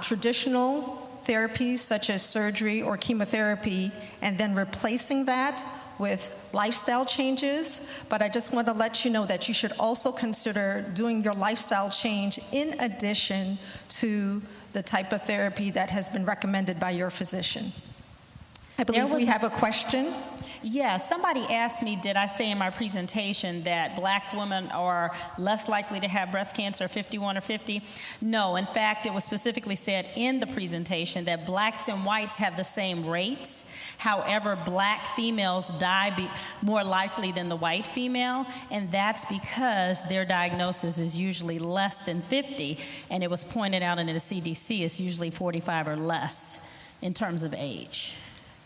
traditional therapies such as surgery or chemotherapy and then replacing that with lifestyle changes. But I just want to let you know that you should also consider doing your lifestyle change in addition to the type of therapy that has been recommended by your physician. I believe we have a question. Yeah, somebody asked me, did I say in my presentation that black women are less likely to have breast cancer at 51 or 50? No, in fact, it was specifically said in the presentation that blacks and whites have the same rates. However, black females die more likely than the white female, and that's because their diagnosis is usually less than 50, and it was pointed out in the CDC it's usually 45 or less in terms of age.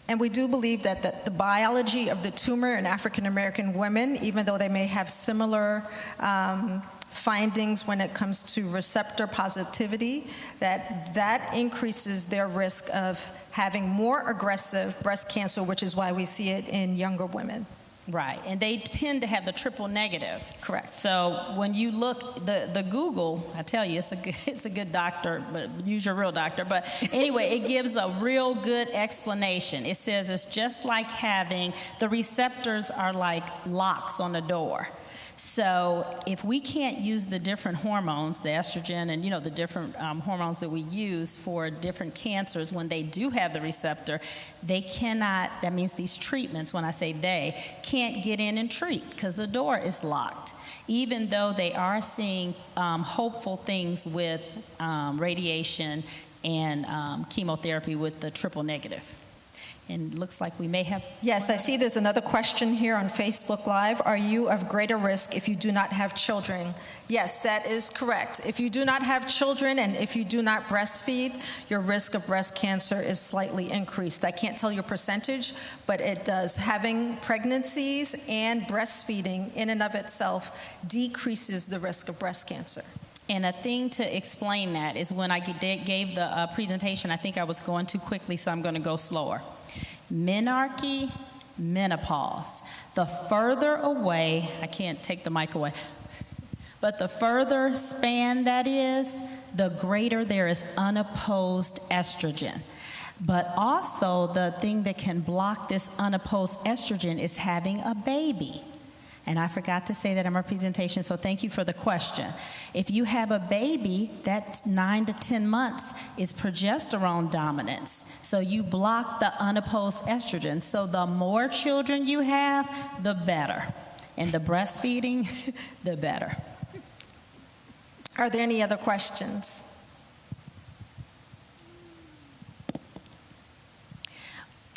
And we do believe that the biology of the tumor in African American women, even though they may have similar findings when it comes to receptor positivity, that increases their risk of having more aggressive breast cancer, which is why we see it in younger women. Right, and they tend to have the triple negative. Correct. So when you look, the Google, I tell you, it's a good doctor, but use your real doctor. But anyway, it gives a real good explanation. It says it's just like having, the receptors are like locks on the door. So if we can't use the different hormones, the estrogen and, you know, the different hormones that we use for different cancers, when they do have the receptor, they cannot, that means these treatments, when I say they, can't get in and treat because the door is locked. Even though they are seeing hopeful things with radiation and chemotherapy with the triple negative. And it looks like we may have... Yes, I see there's another question here on Facebook Live. Are you of greater risk if you do not have children? Yes, that is correct. If you do not have children and if you do not breastfeed, your risk of breast cancer is slightly increased. I can't tell you a percentage, but it does. Having pregnancies and breastfeeding in and of itself decreases the risk of breast cancer. And a thing to explain that is when I gave the presentation, I think I was going too quickly, so I'm going to go slower. Menarche, menopause. The further away, I can't take the mic away, but the further span that is, the greater there is unopposed estrogen. But also the thing that can block this unopposed estrogen is having a baby. And I forgot to say that in my presentation, so thank you for the question. If you have a baby, that's 9 to 10 months is progesterone dominance. So you block the unopposed estrogen. So the more children you have, the better. And the breastfeeding, the better. Are there any other questions?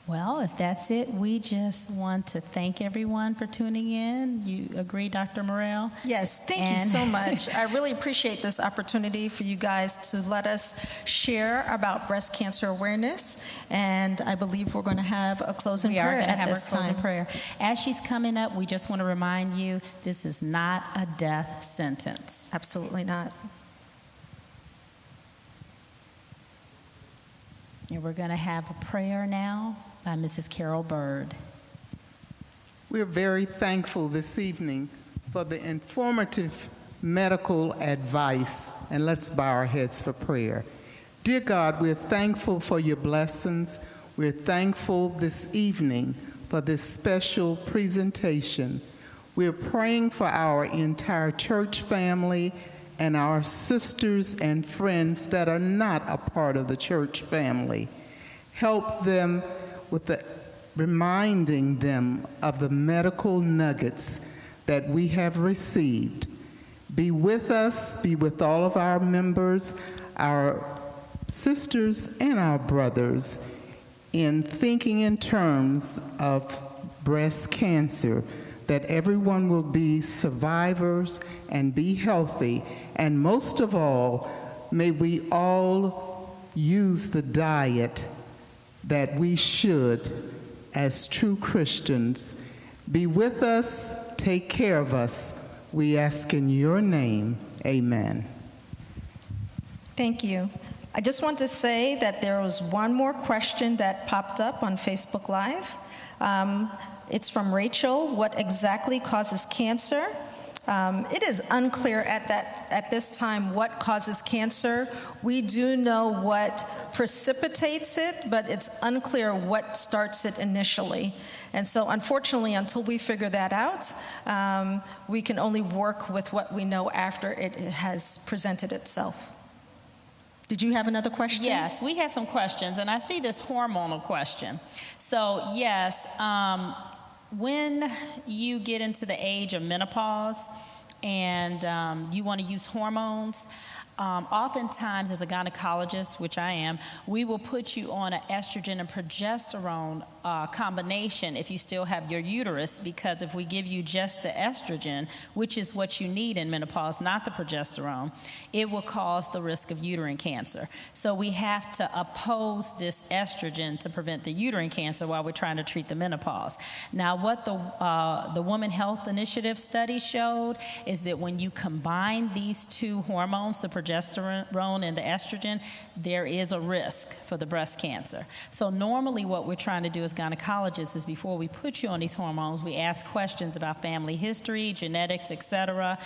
Well, if that's it, we just want to thank everyone for tuning in. You agree, Dr. Morrell? Yes, thank you so much. I really appreciate this opportunity for you guys to let us share about breast cancer awareness, and I believe we're going to have a closing prayer at this time. Prayer. As she's coming up, we just want to remind you, this is not a death sentence. Absolutely not. And we're going to have a prayer now by Mrs. Carol Bird. We're very thankful this evening for the informative medical advice, and let's bow our heads for prayer. Dear God, we're thankful for your blessings. We're thankful this evening for this special presentation. We're praying for our entire church family and our sisters and friends that are not a part of the church family. Help them with reminding them of the medical nuggets that we have received. Be with us, be with all of our members, our sisters and our brothers in thinking in terms of breast cancer, that everyone will be survivors and be healthy. And most of all, may we all use the diet that we should as true Christians. Be with us, take care of us. We ask in your name, amen. Thank you. I just want to say that there was one more question that popped up on Facebook Live. It's from Rachel. What exactly causes cancer? It is unclear at this time what causes cancer. We do know what precipitates it, but it's unclear what starts it initially. And so unfortunately, until we figure that out, we can only work with what we know after it has presented itself. Did you have another question? Yes, we have some questions, and I see this hormonal question. So yes, when you get into the age of menopause and you want to use hormones, oftentimes as a gynecologist, which I am, we will put you on an estrogen and progesterone combination if you still have your uterus, because if we give you just the estrogen, which is what you need in menopause, not the progesterone, it will cause the risk of uterine cancer. So we have to oppose this estrogen to prevent the uterine cancer while we're trying to treat the menopause. Now, what the Women Health Initiative study showed is that when you combine these two hormones, the progesterone and the estrogen, there is a risk for the breast cancer. So normally what we're trying to do as gynecologists is before we put you on these hormones, we ask questions about family history, genetics, etc.,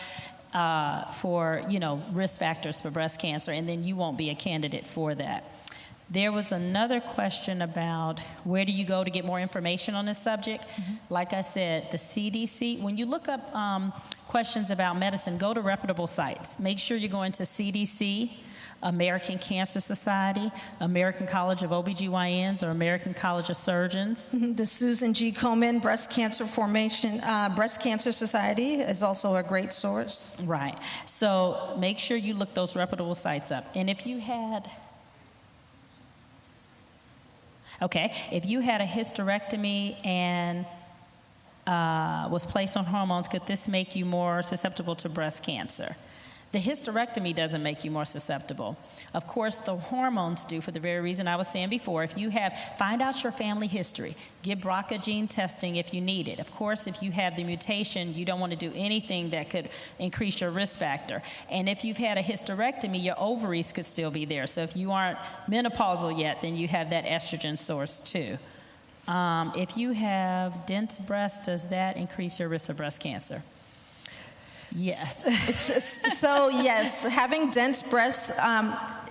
for risk factors for breast cancer, and then you won't be a candidate for that. There was another question about where do you go to get more information on this subject. Mm-hmm. Like I said, the CDC, when you look up questions about medicine, go to reputable sites. Make sure you're going to CDC, American Cancer Society, American College of OBGYNs, or American College of Surgeons. Mm-hmm. The Susan G. Komen Breast Cancer Society is also a great source. Right. So make sure you look those reputable sites up. And if you had a hysterectomy and was placed on hormones, could this make you more susceptible to breast cancer? The hysterectomy doesn't make you more susceptible. Of course, the hormones do, for the very reason I was saying before. If you find out your family history, get BRCA gene testing if you need it. Of course, if you have the mutation, you don't want to do anything that could increase your risk factor. And if you've had a hysterectomy, your ovaries could still be there. So if you aren't menopausal yet, then you have that estrogen source too. If you have dense breasts, does that increase your risk of breast cancer? Yes. So yes, having dense breasts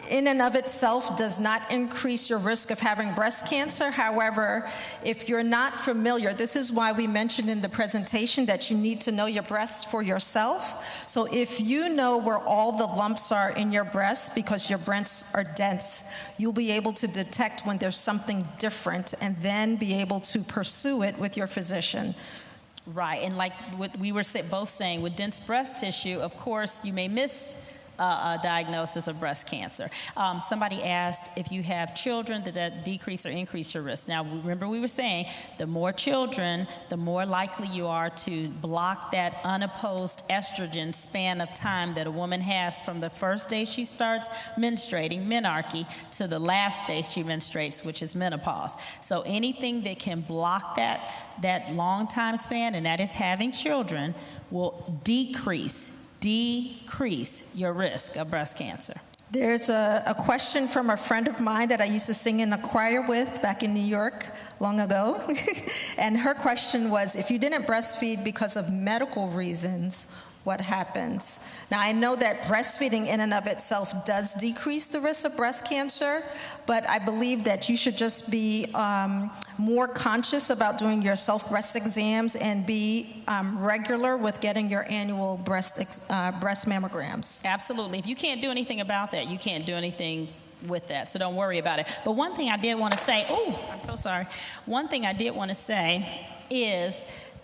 in and of itself does not increase your risk of having breast cancer. However, if you're not familiar, this is why we mentioned in the presentation that you need to know your breasts for yourself. So if you know where all the lumps are in your breasts because your breasts are dense, you'll be able to detect when there's something different and then be able to pursue it with your physician. Right, and like what we were both saying, with dense breast tissue, of course, you may miss a diagnosis of breast cancer. Somebody asked if you have children, did that decrease or increase your risk? Now, remember we were saying the more children, the more likely you are to block that unopposed estrogen span of time that a woman has from the first day she starts menstruating, menarche, to the last day she menstruates, which is menopause. So anything that can block that long time span, and that is having children, will decrease your risk of breast cancer. There's a question from a friend of mine that I used to sing in a choir with back in New York long ago. And her question was, if you didn't breastfeed because of medical reasons, what happens? Now, I know that breastfeeding in and of itself does decrease the risk of breast cancer, but I believe that you should just be more conscious about doing your self-breast exams and be regular with getting your annual breast mammograms. Absolutely. If you can't do anything about that, you can't do anything with that, so don't worry about it. But one thing I did want to say, I'm so sorry. One thing I did want to say is,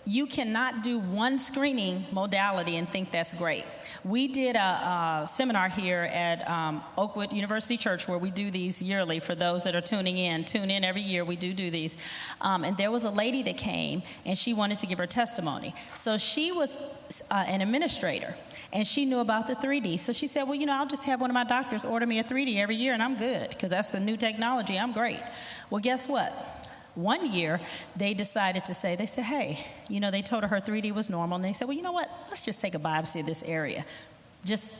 you cannot do one screening modality and think that's great. We did a seminar here at Oakwood University Church where we do these yearly. For those that are tuning in, tune in every year, we do these. And there was a lady that came and she wanted to give her testimony. So she was an administrator and she knew about the 3D. So she said, well, I'll just have one of my doctors order me a 3D every year and I'm good because that's the new technology. I'm great. Well, guess what? One year, they decided to say, hey, they told her 3D was normal, and they said, well, you know what, let's just take a biopsy of this area. Just,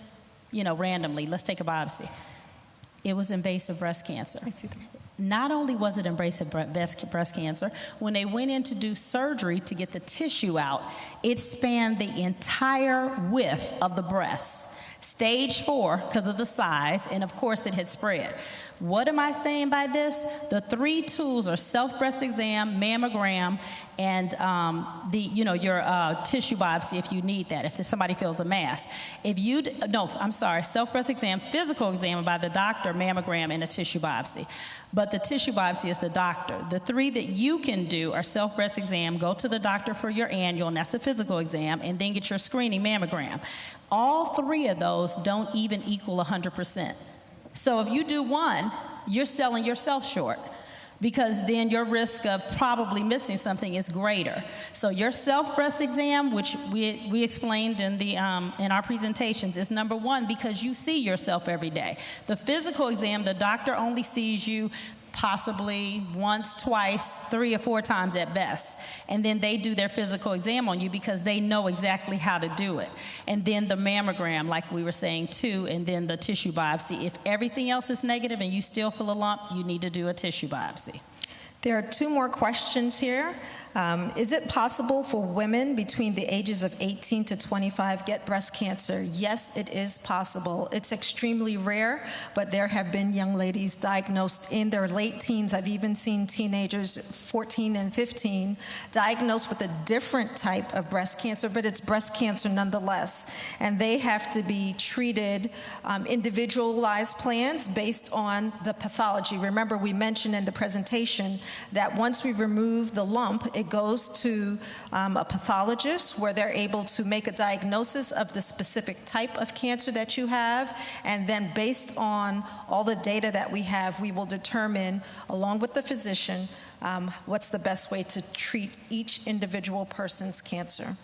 randomly, let's take a biopsy. It was invasive breast cancer. I see that. Not only was it invasive breast cancer, when they went in to do surgery to get the tissue out, it spanned the entire width of the breast. Stage 4 because of the size, and of course it had spread. What am I saying by this? The 3 tools are self-breast exam, mammogram, and your tissue biopsy if you need that, if somebody feels a mass. Self-breast exam, physical exam by the doctor, mammogram, and a tissue biopsy. But the tissue biopsy is the doctor. The 3 that you can do are self-breast exam, go to the doctor for your annual, and that's the physical exam, and then get your screening mammogram. All 3 of those don't even equal 100%. So if you do one, you're selling yourself short because then your risk of probably missing something is greater. So your self-breast exam, which we explained in our presentations, is number 1 because you see yourself every day. The physical exam, the doctor only sees you possibly once, twice, 3 or 4 times at best. And then they do their physical exam on you because they know exactly how to do it. And then the mammogram, like we were saying too, and then the tissue biopsy. If everything else is negative and you still feel a lump, you need to do a tissue biopsy. There are 2 more questions here. Is it possible for women between the ages of 18 to 25 get breast cancer? Yes, it is possible. It's extremely rare, but there have been young ladies diagnosed in their late teens. I've even seen teenagers, 14 and 15, diagnosed with a different type of breast cancer, but it's breast cancer nonetheless. And they have to be treated individualized plans based on the pathology. Remember, we mentioned in the presentation that once we remove the lump, it goes to a pathologist where they're able to make a diagnosis of the specific type of cancer that you have, and then based on all the data that we have, we will determine, along with the physician, what's the best way to treat each individual person's cancer.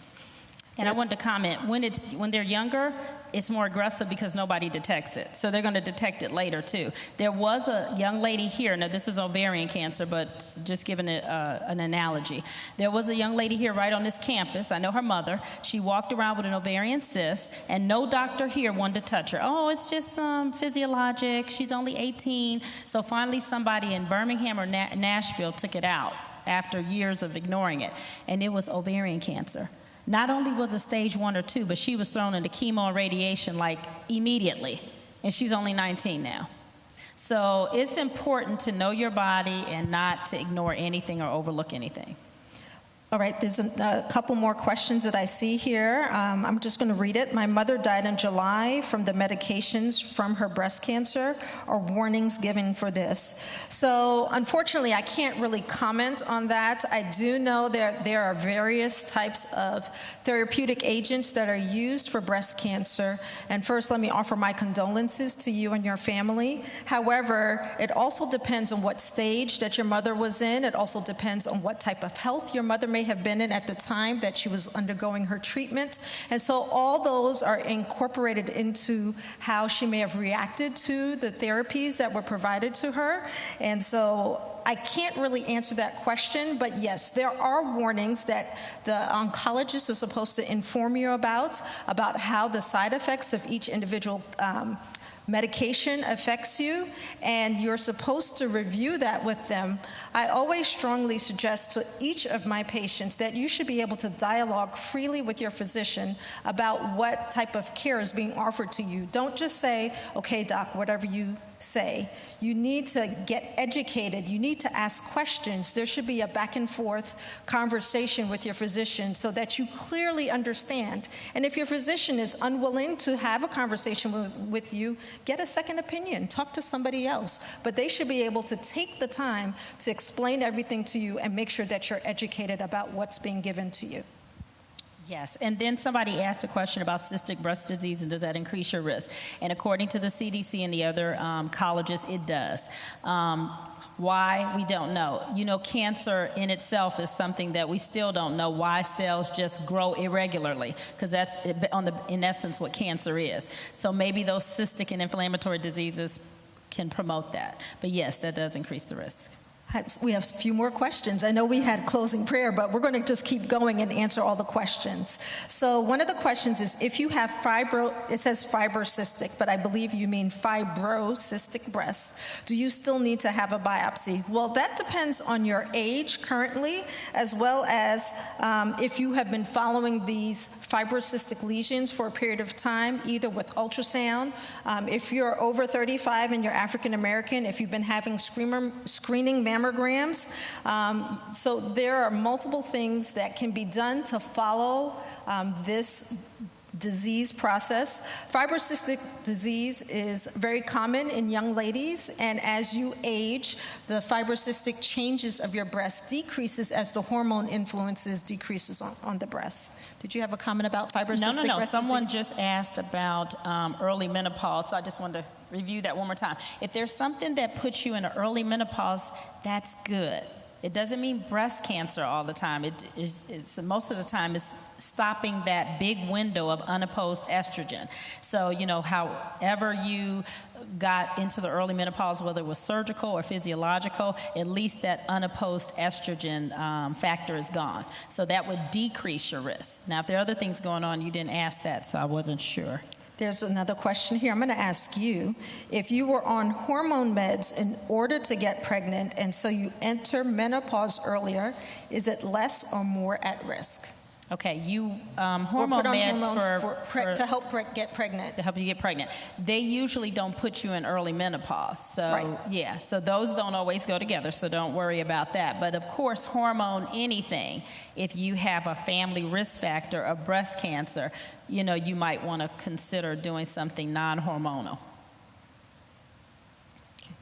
And I wanted to comment, when they're younger, it's more aggressive because nobody detects it. So they're going to detect it later, too. There was a young lady here. Now, this is ovarian cancer, but just giving it an analogy. There was a young lady here right on this campus. I know her mother. She walked around with an ovarian cyst, and no doctor here wanted to touch her. Oh, it's just physiologic. She's only 18. So finally, somebody in Birmingham or Nashville took it out after years of ignoring it, and it was ovarian cancer. Not only was it stage 1 or 2, but she was thrown into chemo and radiation like immediately, and she's only 19 now. So it's important to know your body and not to ignore anything or overlook anything. All right, there's a couple more questions that I see here. I'm just going to read it. My mother died in July from the medications from her breast cancer. Are warnings given for this? So unfortunately, I can't really comment on that. I do know there are various types of therapeutic agents that are used for breast cancer. And first, let me offer my condolences to you and your family. However, it also depends on what stage that your mother was in. It also depends on what type of health your mother may have been in at the time that she was undergoing her treatment. And so all those are incorporated into how she may have reacted to the therapies that were provided to her. And so I can't really answer that question, but yes, there are warnings that the oncologist is supposed to inform you about how the side effects of each individual medication affects you, and you're supposed to review that with them. I always strongly suggest to each of my patients that you should be able to dialogue freely with your physician about what type of care is being offered to you. Don't just say, okay, doc, whatever you say. You need to get educated. You need to ask questions. There should be a back and forth conversation with your physician so that you clearly understand. And if your physician is unwilling to have a conversation with you, get a second opinion. Talk to somebody else. But they should be able to take the time to explain everything to you and make sure that you're educated about what's being given to you. Yes, and then somebody asked a question about cystic breast disease and does that increase your risk? And according to the CDC and the other colleges, it does. Why? We don't know. You know, cancer in itself is something that we still don't know why cells just grow irregularly, because that's in essence what cancer is. So maybe those cystic and inflammatory diseases can promote that. But yes, that does increase the risk. We have a few more questions. I know we had closing prayer, but we're going to just keep going and answer all the questions. So one of the questions is, if you have it says fibrocystic, but I believe you mean fibrocystic breasts, do you still need to have a biopsy? Well, that depends on your age currently, as well as if you have been following these fibrocystic lesions for a period of time, either with ultrasound. If you're over 35 and you're African American, if you've been having screening mammograms. So there are multiple things that can be done to follow this disease process. Fibrocystic disease is very common in young ladies, and as you age, the fibrocystic changes of your breast decreases as the hormone influences decreases on the breast. Did you have a comment about fibrocystic No. breast Someone disease? just asked about early menopause, so I just wanted to review that one more time. If there's something that puts you in an early menopause, that's good. It doesn't mean breast cancer all the time. It's most of the time it's stopping that big window of unopposed estrogen. So, you know, however you got into the early menopause, whether it was surgical or physiological, at least that unopposed estrogen factor is gone. So that would decrease your risk. Now, if there are other things going on, you didn't ask that, so I wasn't sure. There's another question here. I'm going to ask you, if you were on hormone meds in order to get pregnant and so you enter menopause earlier, is it less or more at risk? Okay, you hormone meds to help get pregnant. To help you get pregnant. They usually don't put you in early menopause. So right. Yeah, so those don't always go together, so don't worry about that. But of course, hormone anything, if you have a family risk factor of breast cancer, you know, you might want to consider doing something non-hormonal. Okay.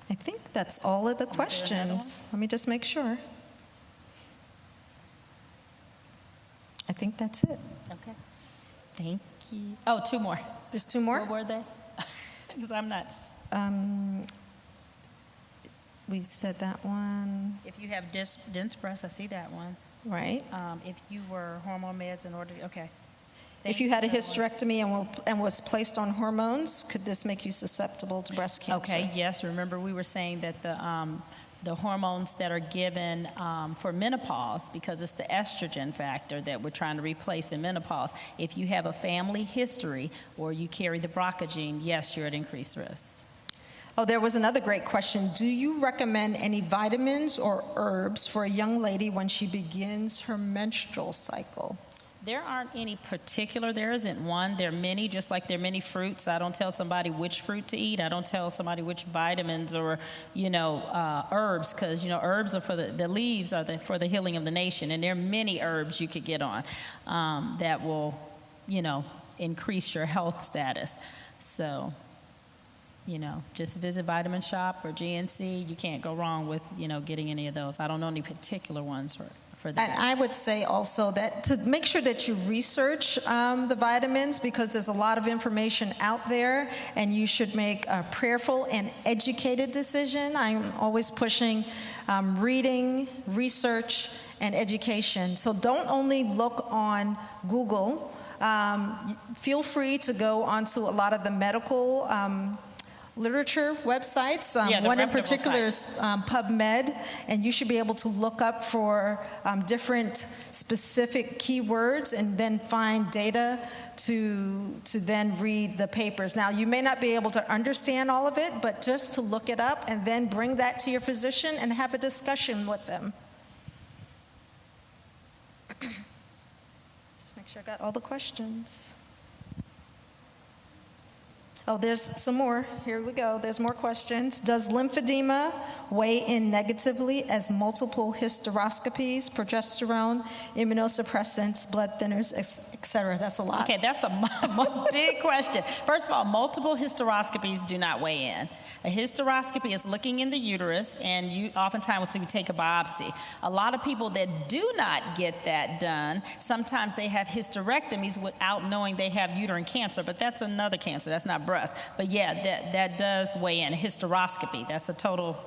I think that's all of the questions. Let me just make sure. I think that's it. Okay. Thank you. Oh, two more. There's two more? What were they? Because I'm not. We said that one. If you have dense breasts, I see that one. Right. If you were hormone meds in order to, okay. If you had a hysterectomy and was placed on hormones, could this make you susceptible to breast cancer? Okay, yes. Remember we were saying that the hormones that are given for menopause, because it's the estrogen factor that we're trying to replace in menopause. If you have a family history or you carry the BRCA gene, yes, you're at increased risk. Oh, there was another great question. Do you recommend any vitamins or herbs for a young lady when she begins her menstrual cycle? There aren't any particular, there isn't one. There are many, just like there are many fruits. I don't tell somebody which fruit to eat. I don't tell somebody which vitamins or, herbs, because, herbs are for the leaves are for the healing of the nation. And there are many herbs you could get on that will, increase your health status. So, just visit Vitamin Shop or GNC. You can't go wrong with, getting any of those. I don't know any particular ones for that. And I would say also that to make sure that you research the vitamins, because there's a lot of information out there, and you should make a prayerful and educated decision. I'm always pushing reading, research, and education. So don't only look on Google. Feel free to go onto a lot of the medical literature websites. One in particular is PubMed, and you should be able to look up for different specific keywords and then find data to then read the papers. Now, you may not be able to understand all of it, but just to look it up and then bring that to your physician and have a discussion with them. Just make sure I got all the questions. Oh, there's some more. Here we go. There's more questions. Does lymphedema weigh in negatively as multiple hysteroscopies, progesterone, immunosuppressants, blood thinners, etc.? That's a lot. Okay, that's a big question. First of all, multiple hysteroscopies do not weigh in. A hysteroscopy is looking in the uterus, and oftentimes we take a biopsy. A lot of people that do not get that done, sometimes they have hysterectomies without knowing they have uterine cancer, but that's another cancer. That's not breast. But yeah, that does weigh in. A hysteroscopy, that's a total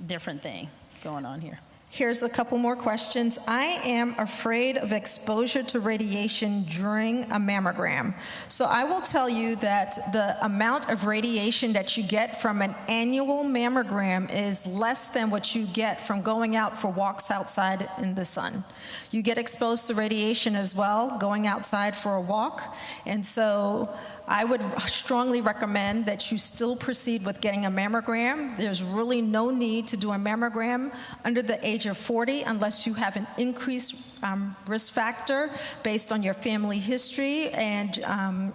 different thing going on here. Here's a couple more questions. I am afraid of exposure to radiation during a mammogram. So I will tell you that the amount of radiation that you get from an annual mammogram is less than what you get from going out for walks outside in the sun. You get exposed to radiation as well, going outside for a walk. And so I would strongly recommend that you still proceed with getting a mammogram. There's really no need to do a mammogram under the age of 40 unless you have an increased risk factor based on your family history, and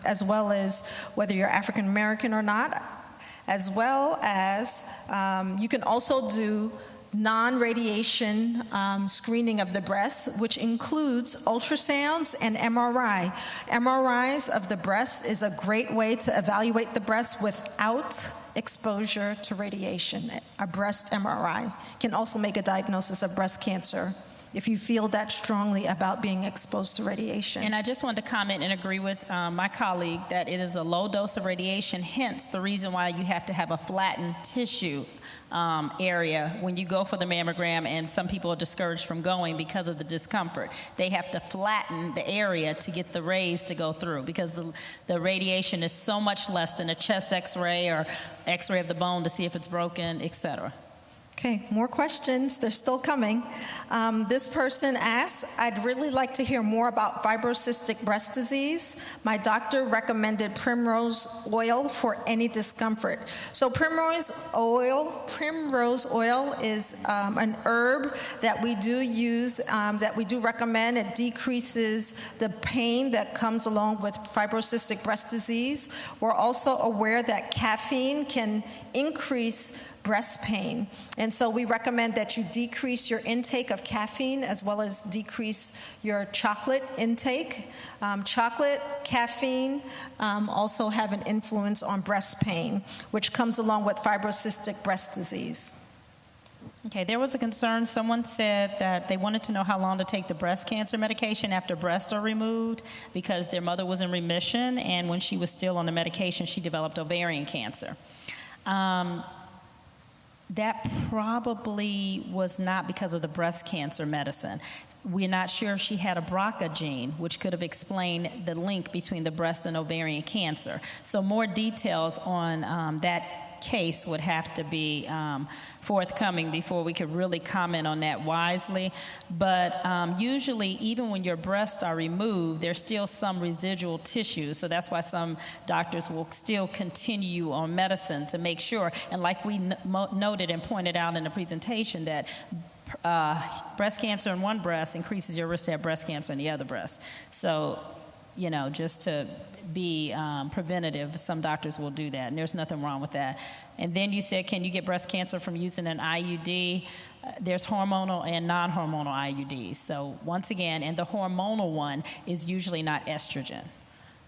as well as whether you're African American or not, as well as you can also do non-radiation screening of the breast, which includes ultrasounds and MRI. MRIs of the breast is a great way to evaluate the breast without exposure to radiation. A breast MRI can also make a diagnosis of breast cancer if you feel that strongly about being exposed to radiation. And I just wanted to comment and agree with my colleague that it is a low dose of radiation, hence the reason why you have to have a flattened tissue area when you go for the mammogram, and some people are discouraged from going because of the discomfort. They have to flatten the area to get the rays to go through, because the radiation is so much less than a chest x-ray or x-ray of the bone to see if it's broken, etc. Okay, more questions. They're still coming. This person asks, I'd really like to hear more about fibrocystic breast disease. My doctor recommended Primrose Oil for any discomfort. So Primrose Oil is an herb that we do use, that we do recommend. It decreases the pain that comes along with fibrocystic breast disease. We're also aware that caffeine can increase breast pain. And so we recommend that you decrease your intake of caffeine as well as decrease your chocolate intake. Chocolate, caffeine also have an influence on breast pain, which comes along with fibrocystic breast disease. Okay, there was a concern. Someone said that they wanted to know how long to take the breast cancer medication after breasts are removed, because their mother was in remission, and when she was still on the medication, she developed ovarian cancer. That probably was not because of the breast cancer medicine. We're not sure if she had a BRCA gene, which could have explained the link between the breast and ovarian cancer. So more details on that case would have to be forthcoming before we could really comment on that wisely. But usually, even when your breasts are removed, there's still some residual tissue. So that's why some doctors will still continue on medicine to make sure. And like we noted and pointed out in the presentation, that breast cancer in one breast increases your risk to have breast cancer in the other breast. So, just to be preventative, some doctors will do that, and there's nothing wrong with that. And then you said, can you get breast cancer from using an IUD? There's hormonal and non-hormonal IUDs. So once again, and the hormonal one is usually not estrogen.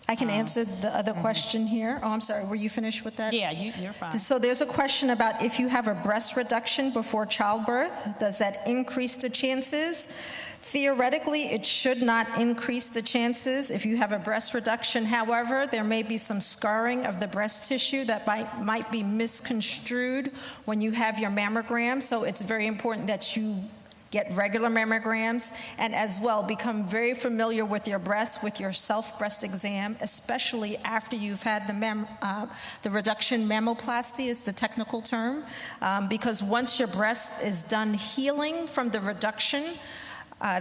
I can answer the other question here. Oh, I'm sorry. Were you finished with that? Yeah, you're fine. So there's a question about if you have a breast reduction before childbirth, does that increase the chances? Theoretically, it should not increase the chances if you have a breast reduction. However, there may be some scarring of the breast tissue that might be misconstrued when you have your mammogram. So it's very important that you get regular mammograms, and as well become very familiar with your breast, with your self-breast exam, especially after you've had the reduction. Mammoplasty is the technical term, because once your breast is done healing from the reduction,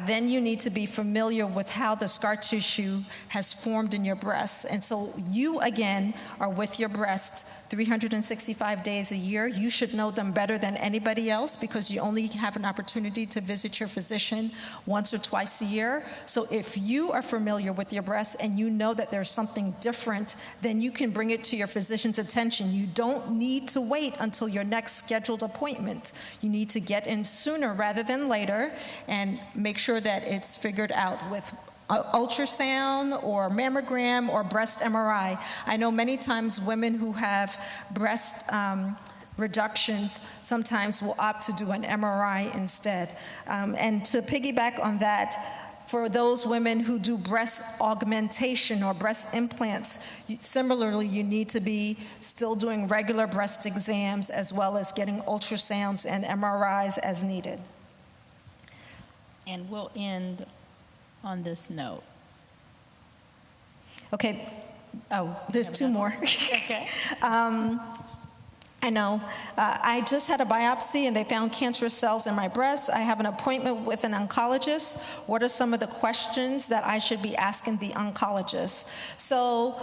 then you need to be familiar with how the scar tissue has formed in your breasts. And so you, again, are with your breasts 365 days a year. You should know them better than anybody else because you only have an opportunity to visit your physician once or twice a year. So if you are familiar with your breasts and you know that there's something different, then you can bring it to your physician's attention. You don't need to wait until your next scheduled appointment. You need to get in sooner rather than later and make sure that it's figured out with ultrasound or mammogram or breast MRI. I know many times women who have breast reductions sometimes will opt to do an MRI instead. And to piggyback on that, for those women who do breast augmentation or breast implants, similarly, you need to be still doing regular breast exams as well as getting ultrasounds and MRIs as needed. And we'll end on this note. Okay. Oh, there's two more. Okay. I know. I just had a biopsy and they found cancerous cells in my breast. I have an appointment with an oncologist. What are some of the questions that I should be asking the oncologist? So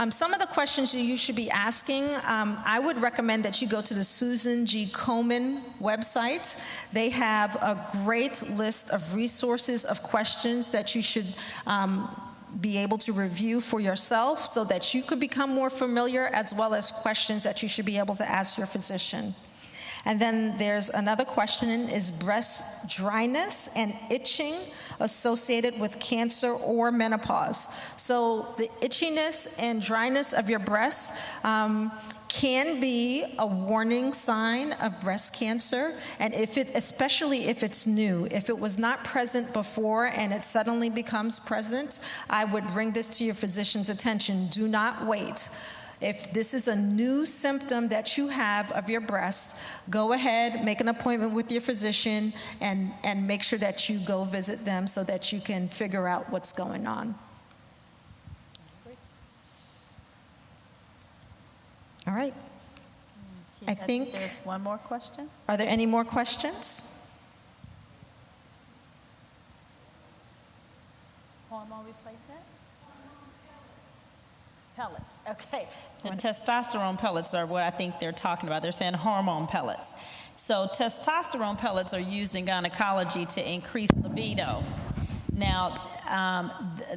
some of the questions you should be asking, I would recommend that you go to the Susan G. Komen website. They have a great list of resources of questions that you should be able to review for yourself so that you could become more familiar, as well as questions that you should be able to ask your physician. And then there's another question, is breast dryness and itching associated with cancer or menopause? So the itchiness and dryness of your breasts can be a warning sign of breast cancer, and especially if it's new. If it was not present before and it suddenly becomes present, I would bring this to your physician's attention. Do not wait. If this is a new symptom that you have of your breasts, go ahead, make an appointment with your physician, and make sure that you go visit them so that you can figure out what's going on. All right. I think there's one more question. Are there any more questions? Hormone replacement? Pellets. Okay. The testosterone pellets are what I think they're talking about. They're saying hormone pellets. So testosterone pellets are used in gynecology to increase libido. Now,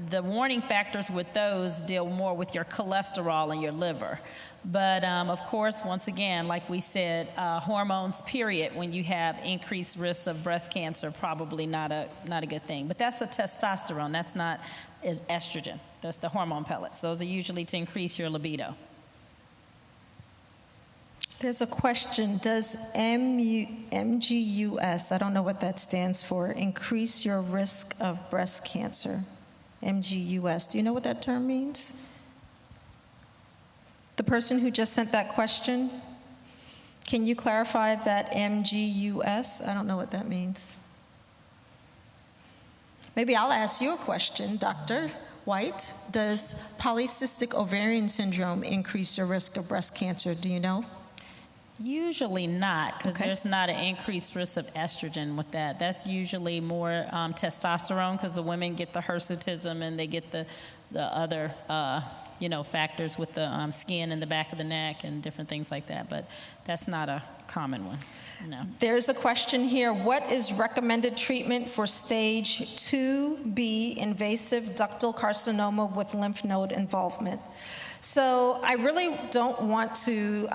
the warning factors with those deal more with your cholesterol and your liver. But of course, once again, like we said, hormones, period, when you have increased risks of breast cancer, probably not a good thing. But that's a testosterone. That's not an estrogen. That's the hormone pellets. Those are usually to increase your libido. There's a question. Does MGUS, I don't know what that stands for, increase your risk of breast cancer? MGUS. Do you know what that term means? The person who just sent that question, can you clarify that MGUS? I don't know what that means. Maybe I'll ask you a question, Dr. White. Does polycystic ovarian syndrome increase your risk of breast cancer? Do you know? Usually not, because there's not an increased risk of estrogen with that. That's usually more testosterone, because the women get the hirsutism and they get the other factors with the skin in the back of the neck and different things like that, but that's not a common one, no. There's a question here. What is recommended treatment for stage 2B invasive ductal carcinoma with lymph node involvement? So I really don't want to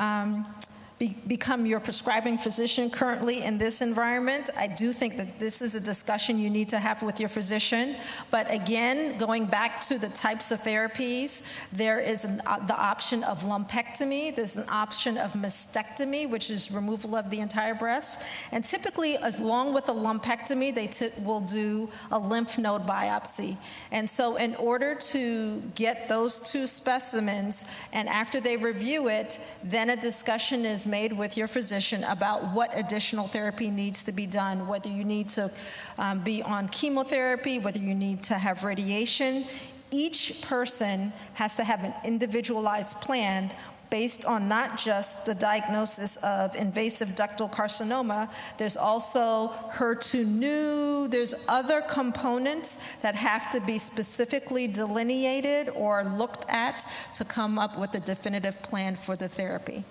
become your prescribing physician currently in this environment. I do think that this is a discussion you need to have with your physician. But again, going back to the types of therapies, there is the option of lumpectomy. There's an option of mastectomy, which is removal of the entire breast. And typically, along with a lumpectomy, they will do a lymph node biopsy. And so in order to get those two specimens, and after they review it, then a discussion is made with your physician about what additional therapy needs to be done, whether you need to be on chemotherapy, whether you need to have radiation. Each person has to have an individualized plan based on not just the diagnosis of invasive ductal carcinoma, there's also HER2/neu, there's other components that have to be specifically delineated or looked at to come up with a definitive plan for the therapy.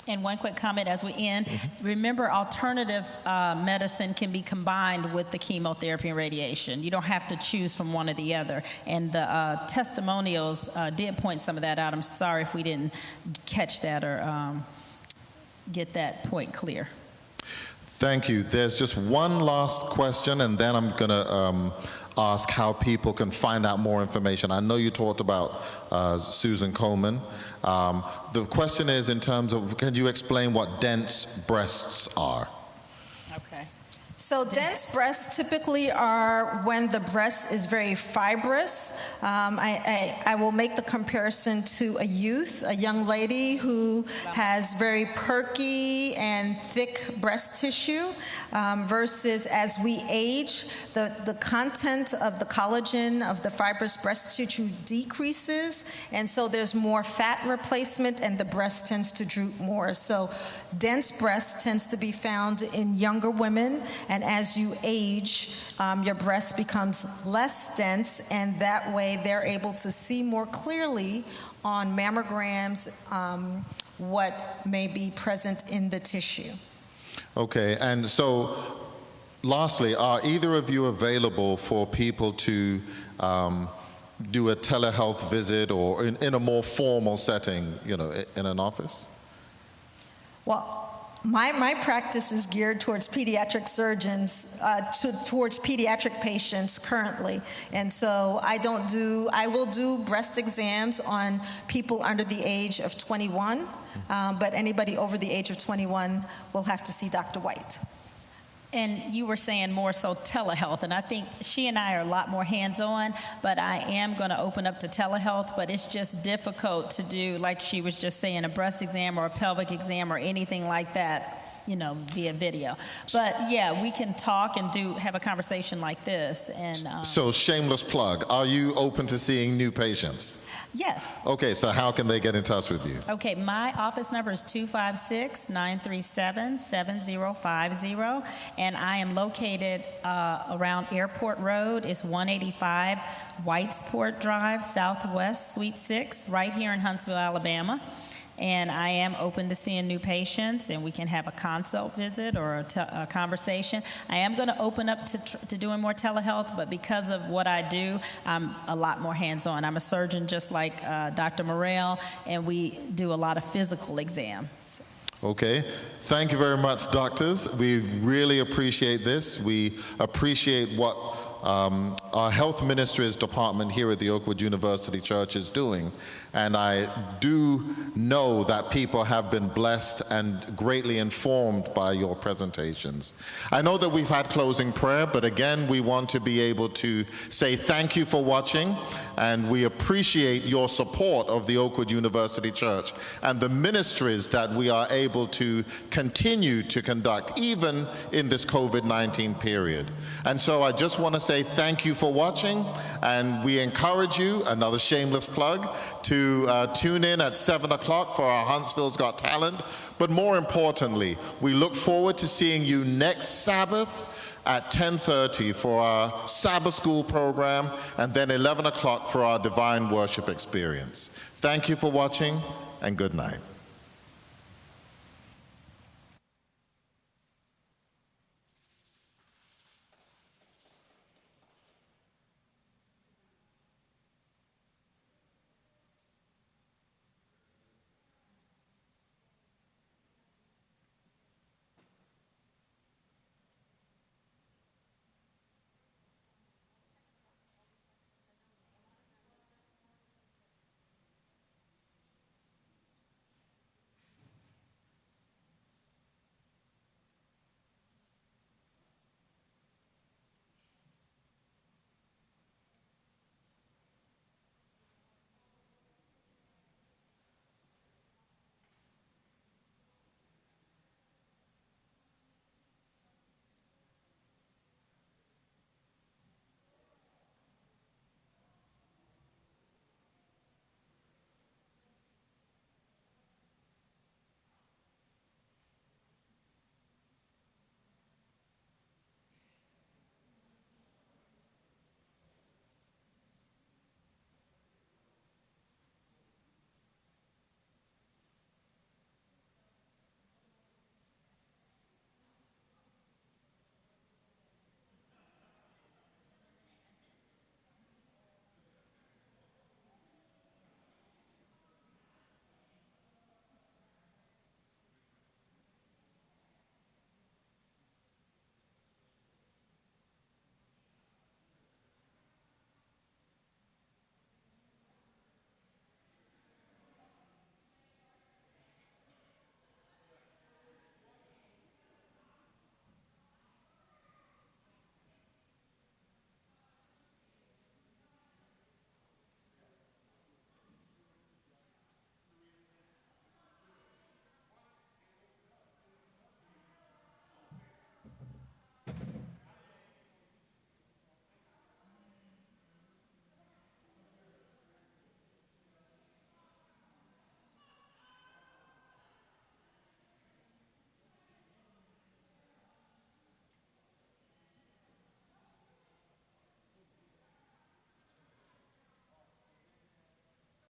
And one quick comment as we end. Remember, alternative medicine can be combined with the chemotherapy and radiation. You don't have to choose from one or the other. And the testimonials did point some of that out. I'm sorry if we didn't catch that or get that point clear. Thank you. There's just one last question, and then I'm going to ask how people can find out more information. I know you talked about Susan Coleman. The question is in terms of, can you explain what dense breasts are? Okay. So dense breasts typically are when the breast is very fibrous. I will make the comparison to a young lady who has very perky and thick breast tissue versus as we age, the content of the collagen of the fibrous breast tissue decreases, and so there's more fat replacement and the breast tends to droop more. So dense breast tends to be found in younger women, and as you age, your breast becomes less dense, and that way they're able to see more clearly on mammograms what may be present in the tissue. Okay, and so lastly, are either of you available for people to do a telehealth visit or in a more formal setting, in an office? Well, my practice is geared towards pediatric surgeons, towards pediatric patients currently. And so I will do breast exams on people under the age of 21, but anybody over the age of 21 will have to see Dr. White. And you were saying more so telehealth, and I think she and I are a lot more hands-on, but I am going to open up to telehealth, but it's just difficult to do, like she was just saying, a breast exam or a pelvic exam or anything like that, via video. But yeah, we can talk and have a conversation like this. And so shameless plug, are you open to seeing new patients? Yes. Okay, so how can they get in touch with you? Okay, my office number is 256-937-7050, and I am located around Airport Road. It's 185 Whitesport Drive, Southwest, Suite 6, right here in Huntsville, Alabama. And I am open to seeing new patients, and we can have a consult visit or a conversation. I am going to open up to doing more telehealth, but because of what I do, I'm a lot more hands-on. I'm a surgeon just like Dr. Morrell, and we do a lot of physical exams. Okay. Thank you very much, doctors. We really appreciate this. We appreciate what our health ministries department here at the Oakwood University Church is doing. And I do know that people have been blessed and greatly informed by your presentations. I know that we've had closing prayer, but again, we want to be able to say thank you for watching, and we appreciate your support of the Oakwood University Church and the ministries that we are able to continue to conduct, even in this COVID-19 period. And so I just want to say thank you for watching, and we encourage you, another shameless plug, to tune in at 7 o'clock for our Huntsville's Got Talent. But more importantly, we look forward to seeing you next Sabbath at 10:30 for our Sabbath School program, and then 11 o'clock for our Divine Worship experience. Thank you for watching, and good night.